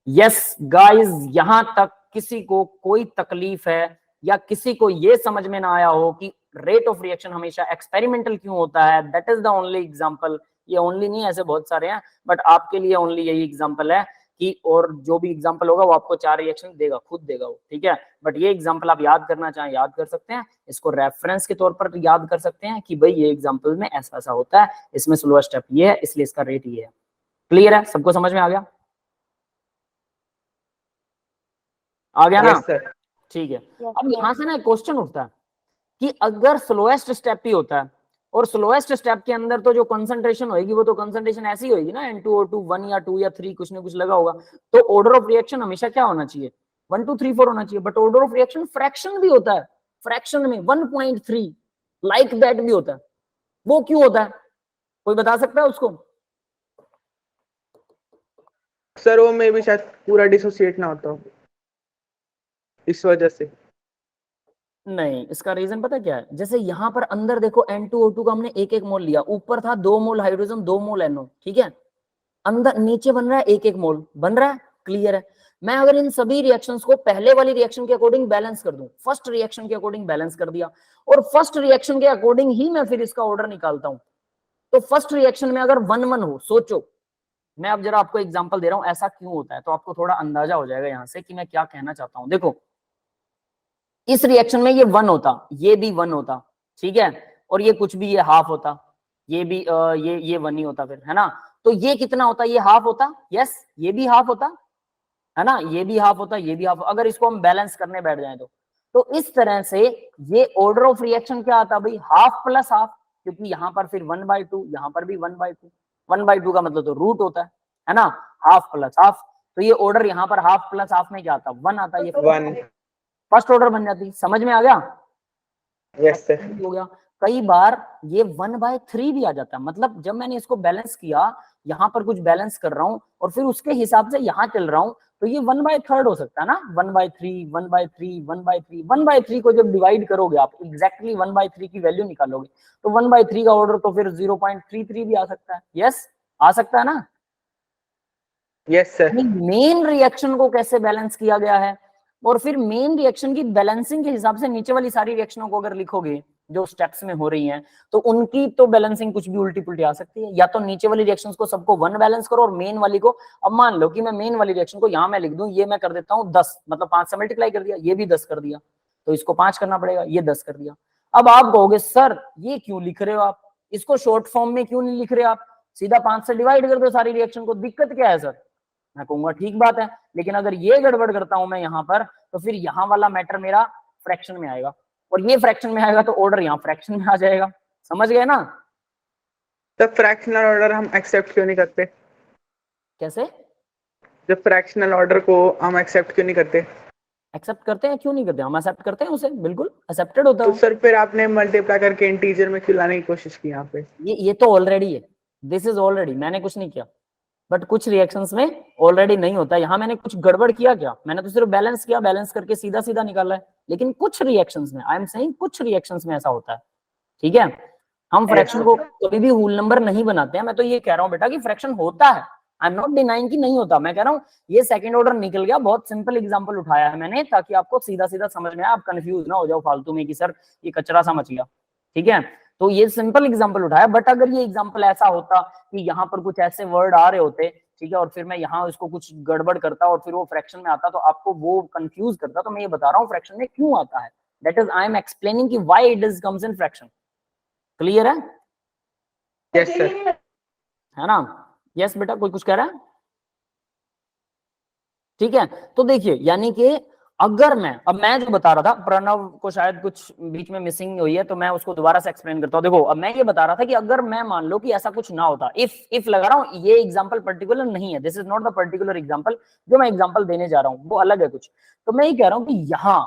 Yes guys, यहां तक किसी को कोई तकलीफ है या किसी को यह समझ में ना आया हो कि रेट ऑफ रिएक्शन हमेशा एक्सपेरिमेंटल क्यों होता है? That is the only example. ये ओनली नहीं, ऐसे बहुत सारे हैं, बट आपके लिए ओनली यही एग्जांपल है कि, और जो भी एग्जांपल होगा वो आपको 4 रिएक्शन देगा, खुद देगा वो, ठीक है। बट ये एग्जांपल आप याद करना चाहें याद कर सकते हैं, इसको रेफरेंस के तौर पर याद कर सकते हैं कि भाई ये एग्जांपल में ऐसा ऐसा होता है, इसमें स्लोअर स्टेप ये है, इसलिए इसका रेट ये है। क्लियर है? सबको समझ में आ गया? आ गया ना? Yes sir. ठीक है। अब यहां से ना क्वेश्चन उठता है कि अगर स्लोएस्ट स्टेप ही होता है और स्लोएस्ट स्टेप के अंदर तो जो कंसंट्रेशन होगी वो तो कंसंट्रेशन ऐसी होगी ना, N2O2 1 या 2 या 3 कुछ ना कुछ लगा होगा, तो ऑर्डर ऑफ रिएक्शन हमेशा क्या होना चाहिए? 1 2 3 4 होना चाहिए। But order of reaction fraction भी होता है, फ्रैक्शन में 1.3 लाइक दैट भी होता है। वो क्यों होता है, कोई बता सकता है उसको? सर वो में भी शायद पूरा डिसोसिएट ना होता हो, इस वजह से। नहीं, इसका रीजन पता क्या है? जैसे यहां पर अंदर देखो N2O2 का हमने 1 1 मोल लिया, ऊपर था 2 मोल हाइड्रोजन 2 मोल NO, ठीक है। अंदर नीचे बन रहा है 1 1 मोल बन रहा है, क्लियर है। मैं अगर इन सभी रिएक्शंस को पहले वाली रिएक्शन के अकॉर्डिंग बैलेंस कर दूं, फर्स्ट रिएक्शन के अकॉर्डिंग बैलेंस कर दिया, और फर्स्ट रिएक्शन के अकॉर्डिंग ही मैं फिर इसका ऑर्डर निकालता हूं, तो फर्स्ट रिएक्शन में अगर 1 1 हो, सोचो, मैं अब जरा आपको एग्जांपल दे रहा हूं ऐसा क्यों होता है, तो आपको थोड़ा अंदाजा हो जाएगा यहां से कि मैं क्या कहना चाहता हूं। देखो, इस रिएक्शन में ये 1 होता, ये भी 1 होता, ठीक है, और ये कुछ भी ये हाफ होता, ये भी ये 1 ही होता फिर, है ना। तो ये कितना होता, ये हाफ होता, यस, ये भी हाफ होता, है ना, ये भी हाफ होता, ये भी हाफ। अगर इसको हम बैलेंस करने बैठ जाए तो इस तरह से ये ऑर्डर ऑफ रिएक्शन क्या आता भाई, हाफ प्लस हाफ, क्योंकि यहां पर फिर 1/2, यहां पर भी 1/2, 1/2 का मतलब तो रूट होता है ना, हाफ प्लस हाफ। तो ये ऑर्डर यहाँ पर हाफ प्लस हाफ में क्या आता, 1 आता, ये 1। फर्स्ट ऑर्डर बन जाती। समझ में आ गया? Yes sir. हो गया। कई बार ये 1/3 भी आ जाता है, मतलब जब मैंने इसको बैलेंस किया, यहाँ पर कुछ बैलेंस कर रहा हूँ और फिर उसके हिसाब से यहाँ चल रहा हूँ, तो ये 1/3 हो सकता है ना, 1/3 1/3 1/3 1/3 को जब डिवाइड करोगे आप, एग्जैक्टली 1/3 की वैल्यू निकालोगे, तो 1/3 का ऑर्डर तो फिर 0.33 भी आ सकता है। यस, आ सकता है ना। Yes sir. मेन रिएक्शन को कैसे बैलेंस किया गया है, और फिर मेन रिएक्शन की बैलेंसिंग के हिसाब से नीचे वाली सारी रिएक्शनों को अगर लिखोगे जो स्टेप्स में हो रही हैं, तो उनकी तो बैलेंसिंग कुछ भी उल्टी पुल्टी आ सकती है। या तो नीचे वाली रिएक्शंस को सबको 1 बैलेंस करो और मेन वाली को, अब मान लो कि मैं मेन वाली रिएक्शन को यहां मैं लिख दूं, ये मैं कर देता हूं 10, मतलब 5 से मल्टीप्लाई कर दिया, ये भी 10 कर दिया, तो इसको 5 करना पड़ेगा, ये 10 कर दिया। अब आप कहोगे सर ये क्यों लिख रहे हो आप, इसको शॉर्ट फॉर्म में क्यों नहीं लिख रहे आप, सीधा 5 से डिवाइड कर दो सारी रिएक्शन को, दिक्कत क्या है सर? मैं कहूंगा ठीक बात है, लेकिन अगर ये गड़बड़ करता हूं मैं यहाँ पर, तो फिर यहाँ वाला मैटर मेरा फ्रैक्शन में आएगा, और ये फ्रैक्शन में आएगा तो ऑर्डर यहाँ फ्रैक्शन में आ जाएगा। समझ गए ना? तब फ्रैक्शनल ऑर्डर हम एक्सेप्ट क्यों नहीं करते? कैसे? जब फ्रैक्शनल ऑर्डर को हम एक्सेप्ट क्यों नहीं करते? एक्सेप्ट करते हैं, क्यों नहीं करते, हम एक्सेप्ट करते हैं उसे, बिल्कुल एक्सेप्टेड होता तो है। सर फिर आपने मल्टीप्लाई करके इंटीजर में क्यों लाने की कोशिश की यहाँ पे? ये तो ऑलरेडी है, दिस इज ऑलरेडी, मैंने कुछ नहीं किया, बट कुछ रिएक्शंस में ऑलरेडी नहीं होता। यहाँ मैंने कुछ गड़बड़ किया क्या, मैंने तो सिर्फ बैलेंस किया, बैलेंस करके सीधा सीधा निकाला है, लेकिन कुछ रिएक्शंस में, आई एम सेइंग कुछ रिएक्शंस में ऐसा होता है, ठीक है। हम फ्रैक्शन को कभी भी होल नंबर नहीं बनाते हैं, मैं तो ये कह रहा हूँ बेटा कि फ्रैक्शन होता है, आई एम नॉट डिनाइंग कि नहीं होता, मैं कह रहा हूँ ये सेकंड ऑर्डर निकल गया, बहुत सिंपल एग्जांपल उठाया है मैंने ताकि आपको सीधा सीधा समझ में आए, आप कंफ्यूज ना हो जाओ फालतू में कि सर ये कचरा सा मच गया, ठीक है। तो ये सिंपल एग्जांपल उठाया, बट अगर ये एग्जांपल ऐसा होता कि यहाँ पर कुछ ऐसे वर्ड आ रहे होते, ठीक है, और फिर मैं यहाँ इसको कुछ गड़बड़ करता और फिर वो फ्रैक्शन में आता, तो आपको वो कंफ्यूज करता, तो मैं ये बता रहा हूँ फ्रैक्शन में क्यों आता है, that is I am explaining कि why it is comes in fraction. Clear है? Yes sir. है ना? यस बेटा, कोई कुछ कह रहा है? ठीक है, तो देखिए यानी कि अगर अब मैं जो बता रहा था, प्रणव को शायद कुछ बीच में मिसिंग हुई है, तो मैं उसको दोबारा से एक्सप्लेन करता हूँ। देखो, अब मैं ये बता रहा था कि अगर मैं मान लो कि ऐसा कुछ ना होता, इफ लगा रहा हूँ, ये एग्जांपल पर्टिकुलर नहीं है, this is not the particular example, जो मैं एग्जांपल देने जा रहा हूँ वो अलग है कुछ, तो मैं ये कह रहा हूँ कि यहाँ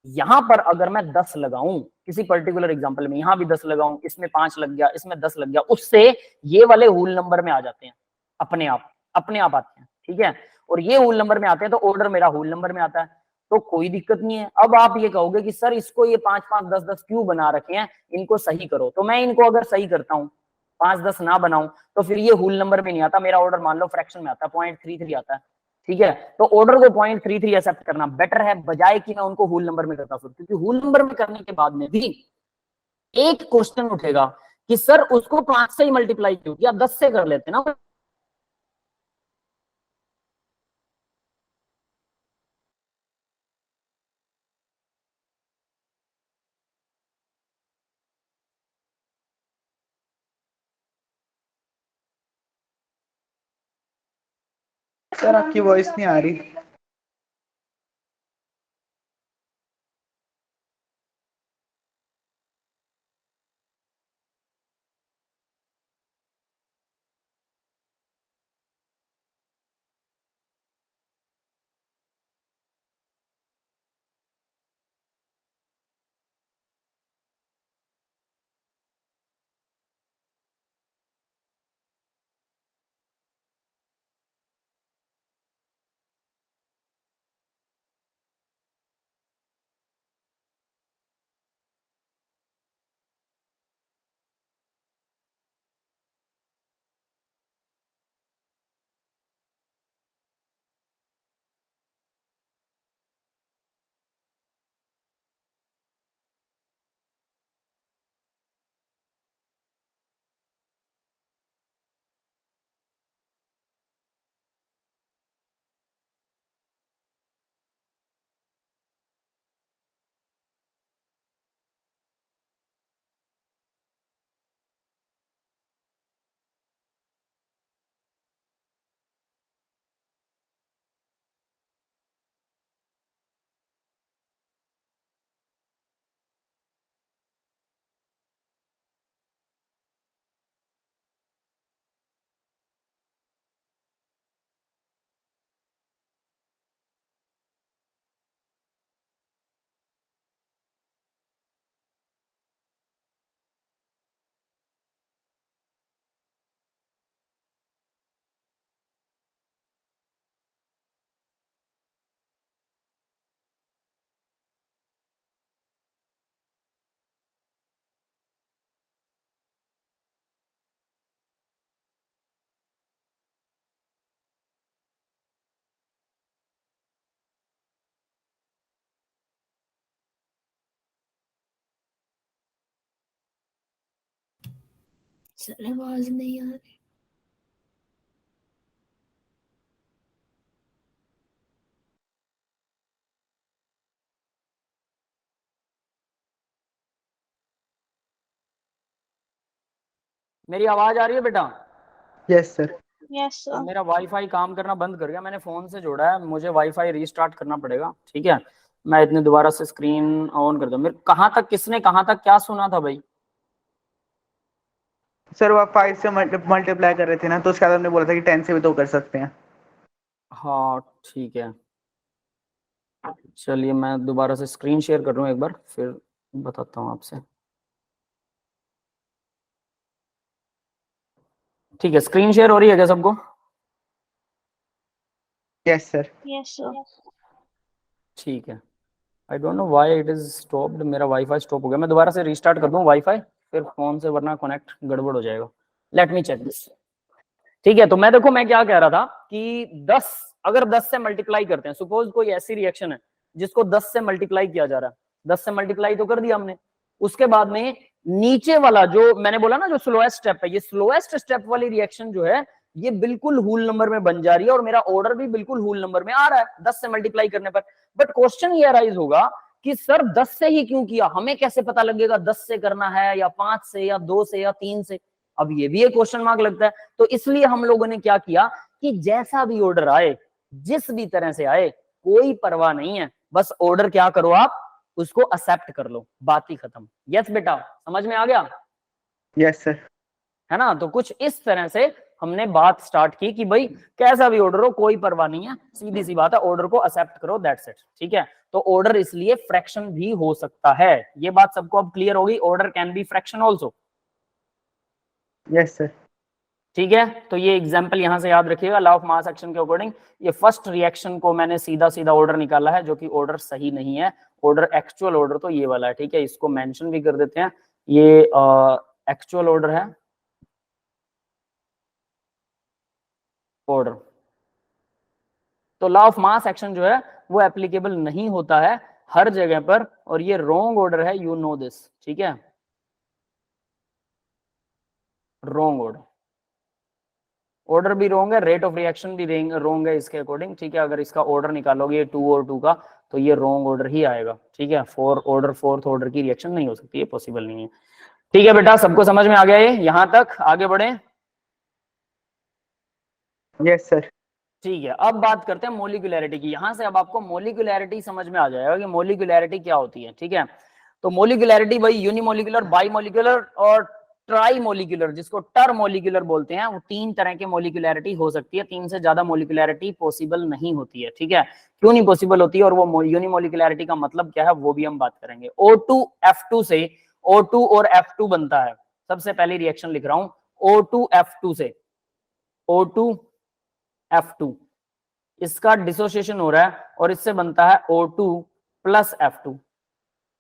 यहां पर अगर मैं 10 लगाऊं किसी पर्टिकुलर एग्जांपल में, यहां भी 10 लगाऊं, इसमें 5 लग गया, इसमें 10 लग गया, उससे ये वाले होल नंबर में आ जाते हैं, अपने आप आते हैं, ठीक है। और ये होल नंबर में आते हैं तो ऑर्डर मेरा होल नंबर में आता है, तो कोई दिक्कत नहीं है। अब आप ये कहोगे कि सर इसको ये 5 5 10 10 क्यों बना रखे हैं, इनको सही करो। तो मैं इनको अगर सही करता हूँ, 5 10 ना बनाऊं, तो फिर ये होल नंबर में नहीं आता, मेरा ऑर्डर मान लो फ्रैक्शन में आता है, 0.33 आता है, ठीक है। तो ऑर्डर को 0.33 एक्सेप्ट करना बेटर है, बजाय कि मैं उनको होल नंबर में करता हूं, क्योंकि होल नंबर में करने के बाद में भी एक क्वेश्चन उठेगा कि सर उसको 5 से ही मल्टीप्लाई क्यों किया, 10 से कर लेते ना। सर आपकी वॉइस नहीं आ रही। सर आवाज नहीं आ रही। मेरी आवाज आ रही है बेटा? Yes sir. Yes, तो sir. मेरा वाईफाई काम करना बंद कर गया, मैंने फोन से जोड़ा है, मुझे वाईफाई रीस्टार्ट करना पड़ेगा, ठीक है। मैं इतने दोबारा से स्क्रीन ऑन कर दूं। मेरे कहाँ तक, किसने कहाँ तक क्या सुना था भाई? सर वो आप 5 से मल्टीप्लाई कर रहे थे ना, तो उसके बाद हमने बोला था कि 10 से भी तो कर सकते हैं। हाँ ठीक है, चलिए मैं दोबारा से स्क्रीन शेयर कर रहा हूँ एक बार, फिर बताता हूँ आपसे। ठीक है, स्क्रीन शेयर हो रही है क्या सबको? Yes sir. Yes, sir. ठीक है। I don't know why it is stopped, मेरा वाईफाई स्टॉप हो गया, मैं दोबारा से रीस्टार्ट कर दूं वाईफाई, फिर फोन से, वरना कनेक्ट गड़बड़ हो जाएगा। Let me check this. ठीक है, तो मैं देखो मैं क्या कह रहा था कि 10, अगर 10 से मल्टीप्लाई करते हैं, सपोज कोई ऐसी रिएक्शन है जिसको 10 से मल्टीप्लाई किया जा रहा है, 10 से मल्टीप्लाई तो कर दिया हमने, उसके बाद में नीचे वाला जो मैंने बोला ना, जो स्लोएस्ट स्टेप है, ये स्लोएस्ट स्टेप वाली रिएक्शन जो है ये बिल्कुल होल नंबर में बन जा रही है, और मेरा ऑर्डर भी बिल्कुल होल नंबर में आ रहा है 10 से मल्टीप्लाई करने पर। बट क्वेश्चन ये अराइज होगा कि सर 10 से ही क्यों किया, हमें कैसे पता लगेगा 10 से करना है या 5 से या 2 से या 3 से? अब ये भी एक क्वेश्चन मार्क लगता है। तो इसलिए हम लोगों ने क्या किया कि जैसा भी ऑर्डर आए, जिस भी तरह से आए, कोई परवाह नहीं है, बस ऑर्डर क्या करो आप, उसको एक्सेप्ट कर लो, बात ही खत्म। यस बेटा, समझ में आ गया? Yes sir. है ना? तो कुछ इस तरह से हमने बात स्टार्ट की कि भाई कैसा भी ऑर्डर हो कोई परवाह नहीं है, सीधी सी बात है, ऑर्डर को एक्सेप्ट करो, दैट्स इट। ठीक है, तो ऑर्डर इसलिए फ्रैक्शन भी हो सकता है, ये बात सबको अब क्लियर होगी, order can be fraction also. Yes sir. ठीक है, तो ये एग्जांपल यहां से याद रखिएगा, लॉ ऑफ मास एक्शन के अकॉर्डिंग ये फर्स्ट रिएक्शन को मैंने सीधा सीधा ऑर्डर निकाला है, जो कि ऑर्डर सही नहीं है, ऑर्डर एक्चुअल ऑर्डर तो ये वाला है। ठीक है, इसको मेंशन भी कर देते हैं, ये एक्चुअल ऑर्डर है, ऑर्डर। तो लॉ ऑफ मास एक्शन जो है वो एप्लीकेबल नहीं होता है हर जगह पर, और ये रॉन्ग ऑर्डर है, यू नो दिस। ठीक है, रॉन्ग ऑर्डर, ऑर्डर भी रॉन्ग है, रेट ऑफ रिएक्शन भी रॉन्ग है इसके अकॉर्डिंग। ठीक है, अगर इसका ऑर्डर निकालोगे 2 और 2 का, तो ये रॉन्ग ऑर्डर ही आएगा। ठीक है, फोर्थ ऑर्डर की रिएक्शन नहीं हो सकती, ये पॉसिबल नहीं है। ठीक है बेटा, सबको समझ में आ गया ये, यहां तक आगे बढ़े? Yes sir. ठीक है, अब बात करते हैं मोलिकुलैरिटी की। यहां से अब आपको मोलिकुलैरिटी समझ में आ जाएगा कि मोलिकुलैरिटी क्या होती है। ठीक है, तो मोलिकुलैरिटी भाई यूनिमोलिकुलर, बाईमोलिकुलर और ट्राई मोलिकुलर, जिसको टर मोलिकुलर बोलते हैं, वो 3 तरह के मोलिकुलैरिटी हो सकती है, 3 से ज्यादा मोलिकुलैरिटी पॉसिबल नहीं होती है। ठीक है, क्यों नहीं पॉसिबल होती है और वो यूनिमोलिकुलैरिटी का मतलब क्या है वो भी हम बात करेंगे। O2 F2 से O2 और F2 बनता है, सबसे पहली रिएक्शन लिख रहा हूं, O2 F2 से O2 F2, इसका डिसोसिएशन हो रहा है और इससे बनता है O2 प्लस F2।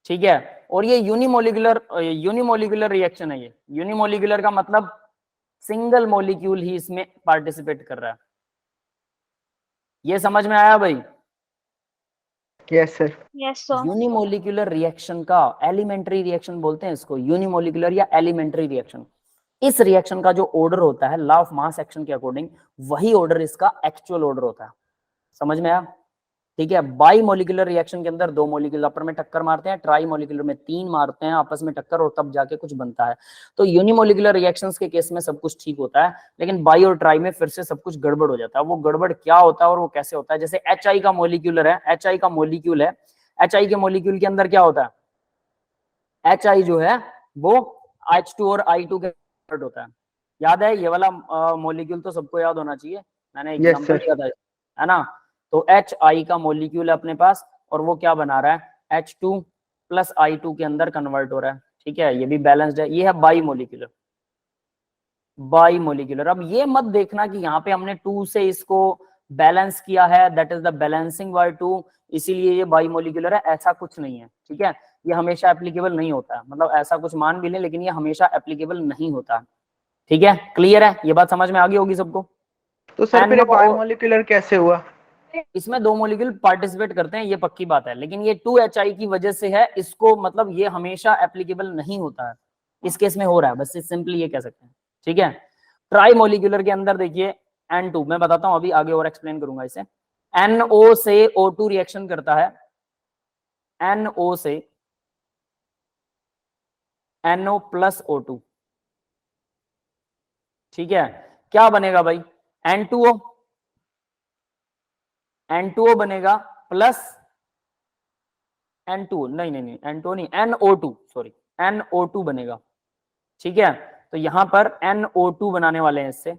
ठीक है, और ये यूनिमोलिकुलर रिएक्शन है। ये यूनिमोलिकुलर का मतलब सिंगल मॉलिक्यूल ही इसमें पार्टिसिपेट कर रहा है। ये समझ में आया भाई? Yes sir. Yes, sir. Unimolecular reaction का एलिमेंट्री रिएक्शन बोलते हैं इसको, यूनिमोलिकुलर या एलिमेंट्री रिएक्शन। इस रिएक्शन का जो ऑर्डर होता है लॉ ऑफ मास एक्शन के अकॉर्डिंग, वही ऑर्डर इसका एक्चुअल ऑर्डर होता है। समझ में आया? ठीक है, बाई मोलिकुलर रिएक्शन के अंदर 2 मोलिक्यूल आपस में टक्कर मारते हैं, ट्राई मोलिकुलर में 3 मारते हैं आपस में टक्कर, और तब जाके कुछ बनता है। तो यूनिमोलिकुलर रिएक्शंस के केस में सब कुछ ठीक होता है, लेकिन बाई और ट्राई में फिर से सब कुछ गड़बड़ हो जाता है। वो गड़बड़ क्या होता है और वो कैसे होता है? जैसे HI का मोलिक्यूलर है, HI का मोलिक्यूल है, HI के मोलिक्यूल के अंदर क्या होता है? HI जो है वो H2 और I2 के कन्वर्ट होता है। याद है ये वाला मोलिक्यूल तो सबको याद होना चाहिए, मैंने एग्जांपल दिया था, है ना? तो HI का मोलिक्यूल है अपने पास, और वो क्या बना रहा है? H2 प्लस I2 के अंदर कन्वर्ट हो रहा है। ठीक है, ये भी बैलेंस्ड है, ये है बाई मोलिकुलर। बाई मोलिकुलर, अब ये मत देखना कि यहाँ पे हमने 2 से इसको बैलेंस किया है, that is the balancing by 2, इसीलिए ये बाई मोलिकुलर है, ऐसा कुछ नहीं है। ठीक है, ये हमेशा एप्लीकेबल नहीं होता है, मतलब ऐसा कुछ मान भी लें लेकिन ये हमेशा एप्लीकेबल नहीं होता। ठीक है, क्लियर है? ये बात समझ में आ गई होगी सबको। तो सर फिर बाइमोलिकुलर कैसे हुआ? इसमें 2 मॉलिक्यूल पार्टिसिपेट करते हैं, ये पक्की बात है, लेकिन ये 2HI की वजह से है, इसको मतलब ये हमेशा एप्लीकेबल नहीं होता है, इस केस में हो रहा है, बस सिंपली ये कह सकते हैं। ठीक है, ट्राई मॉलिक्यूलर के अंदर देखिए N2, मैं बताता हूं अभी आगे और एक्सप्लेन करूंगा इसे। NO से O2 रिएक्शन करता है, NO से NO प्लस O2। ठीक है, क्या बनेगा भाई? N2O, N2O बनेगा प्लस N2, नहीं N2 नहीं, NO2, सॉरी, NO2 बनेगा। ठीक है, तो यहां पर NO2 बनाने वाले हैं इससे,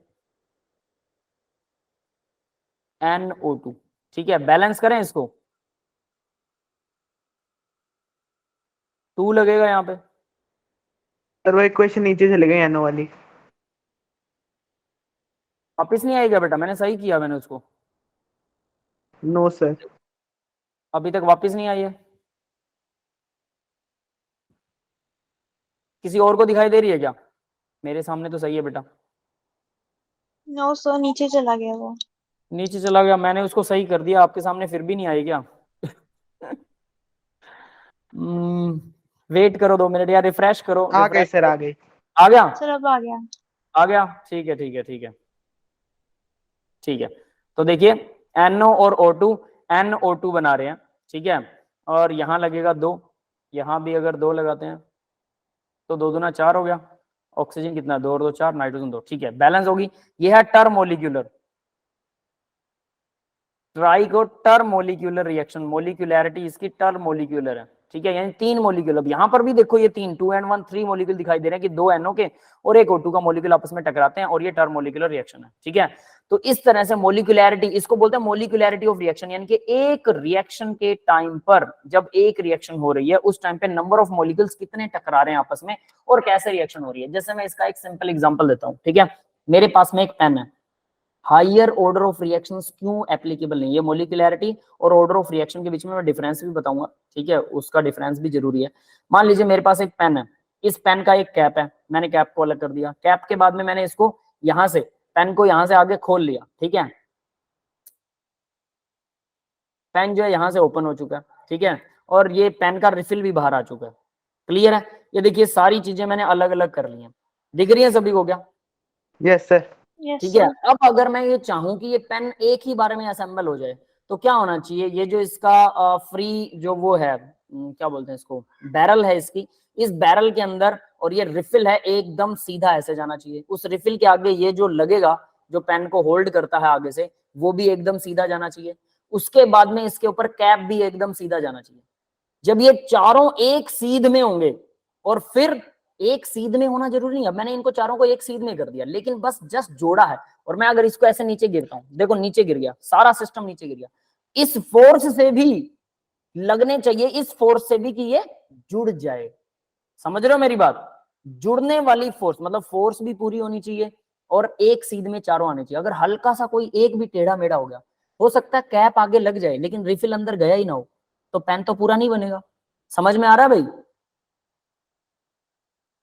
NO2। ठीक है, बैलेंस करें इसको, 2 लगेगा यहाँ पे। सर वो इक्वेशन नीचे चले गई एनो वाली। वापिस नहीं आएगा बेटा, मैंने सही किया, मैंने उसको नो सर। अभी तक वापिस नहीं आई है। किसी और को दिखाई दे रही है क्या? मेरे सामने तो सही है बेटा। No, sir. नीचे चला गया वो। नीचे चला गया, मैंने उसको सही कर दिया, आपके सामने फिर भी नहीं आई क्या? वेट करो 2 मिनट यार, रिफ्रेश करो। आ गई सर, आ गई। आ गया? सर अब आ गया। आ गया, ठीक है ठीक है ठीक है ठीक है। तो देखिए NO और O2, NO2 बना रहे हैं। ठीक है, और यहाँ लगेगा 2, यहाँ भी अगर 2 लगाते हैं तो 2 दूना 4 हो गया। ऑक्सीजन कितना? 2 और 2 4, नाइट्रोजन 2। ठीक है, बैलेंस होगी। ये है टर मोलिक्यूलर, ट्राइको टर मोलिक्यूलर रिएक्शन, मोलिकुलैरिटी इसकी टर मोलिक्यूलर है, ठीक है, यानी 3 मोलिक्यूल। अब यहाँ पर भी देखो ये 3 2 and 1 3 मोलिक्यूल दिखाई दे रहे हैं कि 2 NO के और एक O2 का मोलिक्यूल आपस में टकराते हैं और ये टर मोलिक्यूलर रिएक्शन है, ठीक है। तो इस तरह से मोलिकुलैरिटी, इसको बोलते हैं मोलिकुलैरिटी ऑफ रिएक्शन, यानी कि एक रिएक्शन के टाइम पर, जब एक रिएक्शन हो रही है उस टाइम पे नंबर ऑफ मोलिक्यूल्स कितने टकरा रहे हैं आपस में और कैसे रिएक्शन हो रही है। जैसे मैं इसका एक सिंपल एग्जांपल देता हूं, ठीक है। मेरे पास में एक पेन है, हायर ऑर्डर ऑफ रिएक्शंस क्यों एप्लीकेबल नहीं है, मोलिकुलैरिटी और ऑर्डर ऑफ रिएक्शन के बीच में मैं डिफरेंस भी बताऊंगा, ठीक है, उसका डिफरेंस भी जरूरी है। मान लीजिए मेरे पास एक पेन है, इस पेन का एक कैप है, मैंने कैप को अलग कर दिया, कैप के बाद में मैंने इसको यहां से, पेन को यहां से आगे खोल लिया, ठीक है, पेन जो है यहां से ओपन हो चुका है, ठीक है, और ये पेन का रिफिल भी बाहर आ चुका है, क्लियर है। ये देखिए सारी चीजें मैंने अलग अलग कर ली हैं, दिख रही है सभी को क्या? Yes sir. यस ठीक है। सर। अब अगर मैं ये चाहूं कि ये पेन एक ही बार में असेंबल हो जाए तो क्या होना चाहिए, ये जो इसका फ्री जो वो है, क्या बोलते हैं इसको, बैरल है इसकी, इस बैरल के अंदर और ये रिफिल है एकदम सीधा ऐसे जाना चाहिए, उस रिफिल के आगे ये जो लगेगा जो पेन को होल्ड करता है आगे से वो भी एकदम सीधा जाना चाहिए, उसके बाद में इसके ऊपर कैप भी एकदम सीधा जाना चाहिए। जब ये चारों एक सीध में होंगे, और फिर एक सीध में होना जरूरी नहीं है, मैंने इनको चारों को एक सीध में कर दिया लेकिन बस जस्ट जोड़ा है, और मैं अगर इसको ऐसे नीचे गिरता हूं, देखो नीचे गिर गया, सारा सिस्टम नीचे गिर गया, इस फोर्स से भी लगने चाहिए, इस फोर्स से भी कि ये जुड़ जाए, समझ रहे हो मेरी बात? जुड़ने वाली फोर्स, मतलब फोर्स भी पूरी होनी चाहिए और एक सीध में चारों आने चाहिए। अगर हल्का सा कोई एक भी टेढ़ा मेढ़ा हो गया, हो सकता है कैप आगे लग जाए लेकिन रिफिल अंदर गया ही ना हो, तो पेन तो पूरा नहीं बनेगा। समझ में आ रहा है भाई?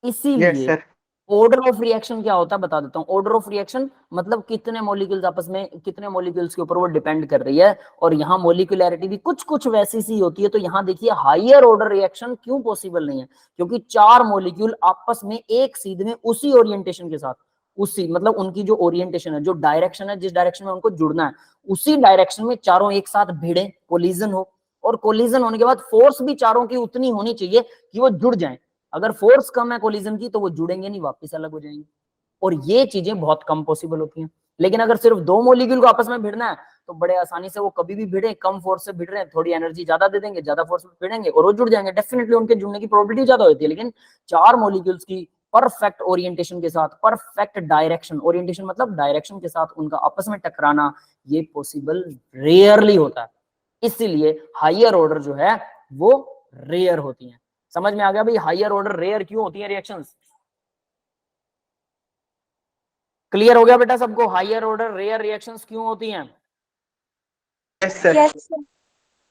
यस इसीलिए सर। ऑर्डर ऑफ रिएक्शन क्या होता है बता देता हूं। ऑर्डर ऑफ रिएक्शन मतलब कितने मॉलिक्यूल्स आपस में, कितने मॉलिक्यूल्स के ऊपर वो डिपेंड कर रही है, और यहाँ मोलिकुलैरिटी भी कुछ कुछ वैसी सी होती है। तो यहाँ देखिए हायर ऑर्डर रिएक्शन क्यों पॉसिबल नहीं है, क्योंकि 4 मॉलिक्यूल आपस में एक सीध में उसी ओरिएंटेशन के साथ, उसी मतलब उनकी जो ओरिएंटेशन है, जो डायरेक्शन है, जिस डायरेक्शन में उनको जुड़ना है, उसी डायरेक्शन में चारों एक साथ भिड़े, कोलिजन हो, और कोलिजन होने के बाद फोर्स भी चारों की उतनी होनी चाहिए कि वो जुड़ जाएं। अगर फोर्स कम है कोलिजन की तो वो जुड़ेंगे नहीं, वापस अलग हो जाएंगे, और ये चीजें बहुत कम पॉसिबल होती हैं। लेकिन अगर सिर्फ 2 मॉलिक्यूल को आपस में भिड़ना है तो बड़े आसानी से वो कभी भी भिड़े, कम फोर्स से भिड़ रहे हैं, थोड़ी एनर्जी ज्यादा दे देंगे, ज्यादा फोर्स में भिड़ेंगे और वो जुड़ जाएंगे, डेफिनेटली उनके जुड़ने की प्रोबेबिलिटी ज्यादा होती है। लेकिन 4 मॉलिक्यूल्स की परफेक्ट ओरिएंटेशन के साथ, परफेक्ट डायरेक्शन, ओरिएंटेशन मतलब डायरेक्शन के साथ उनका आपस में टकराना, ये पॉसिबल रेयरली होता है। इसीलिए हायर ऑर्डर जो है वो रेयर होती है। समझ में आ गया भाई हायर ऑर्डर रेयर क्यों होती है रिएक्शंस? क्लियर हो गया बेटा सबको, हायर ऑर्डर रेयर रिएक्शंस क्यों होती हैं? Yes sir. Yes sir.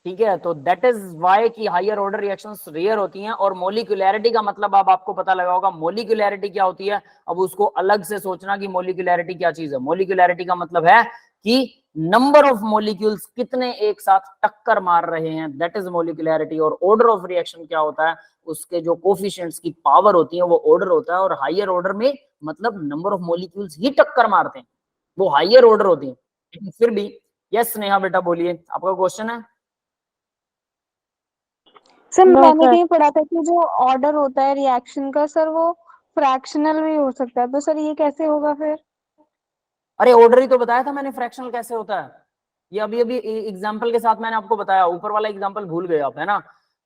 ठीक है, तो दैट इज वाई की हायर ऑर्डर रिएक्शंस रेयर होती हैं। और मोलिकुलैरिटी का मतलब अब आपको पता लगा होगा, मोलिकुलैरिटी क्या होती है। अब उसको अलग से सोचना कि मोलिकुलैरिटी क्या चीज है। मोलिकुलैरिटी का मतलब है कि नंबर ऑफ मॉलिक्यूल्स कितने एक साथ टक्कर मार रहे हैं, दैट इज मोलिकुलैरिटी। और ऑर्डर ऑफ रिएक्शन क्या होता है, उसके जो कोफिशिएंट्स की पावर होती है वो ऑर्डर होता है। और हायर ऑर्डर में मतलब नंबर ऑफ मॉलिक्यूल्स ही टक्कर मारते हैं, वो हायर ऑर्डर होती है। लेकिन फिर भी यस स्नेहा बेटा बोलिए, आपका क्वेश्चन है? सर No, मैंने sir. कहीं पढ़ा था कि जो ऑर्डर होता है रिएक्शन का सर वो फ्रैक्शनल भी हो सकता है, तो सर ये कैसे होगा फिर? अरे ऑर्डर ही तो बताया था मैंने, फ्रैक्शनल कैसे होता है। ये अभी अभी एग्जांपल के साथ मैंने आपको बताया, ऊपर वाला एग्जांपल भूल गए आप, है ना?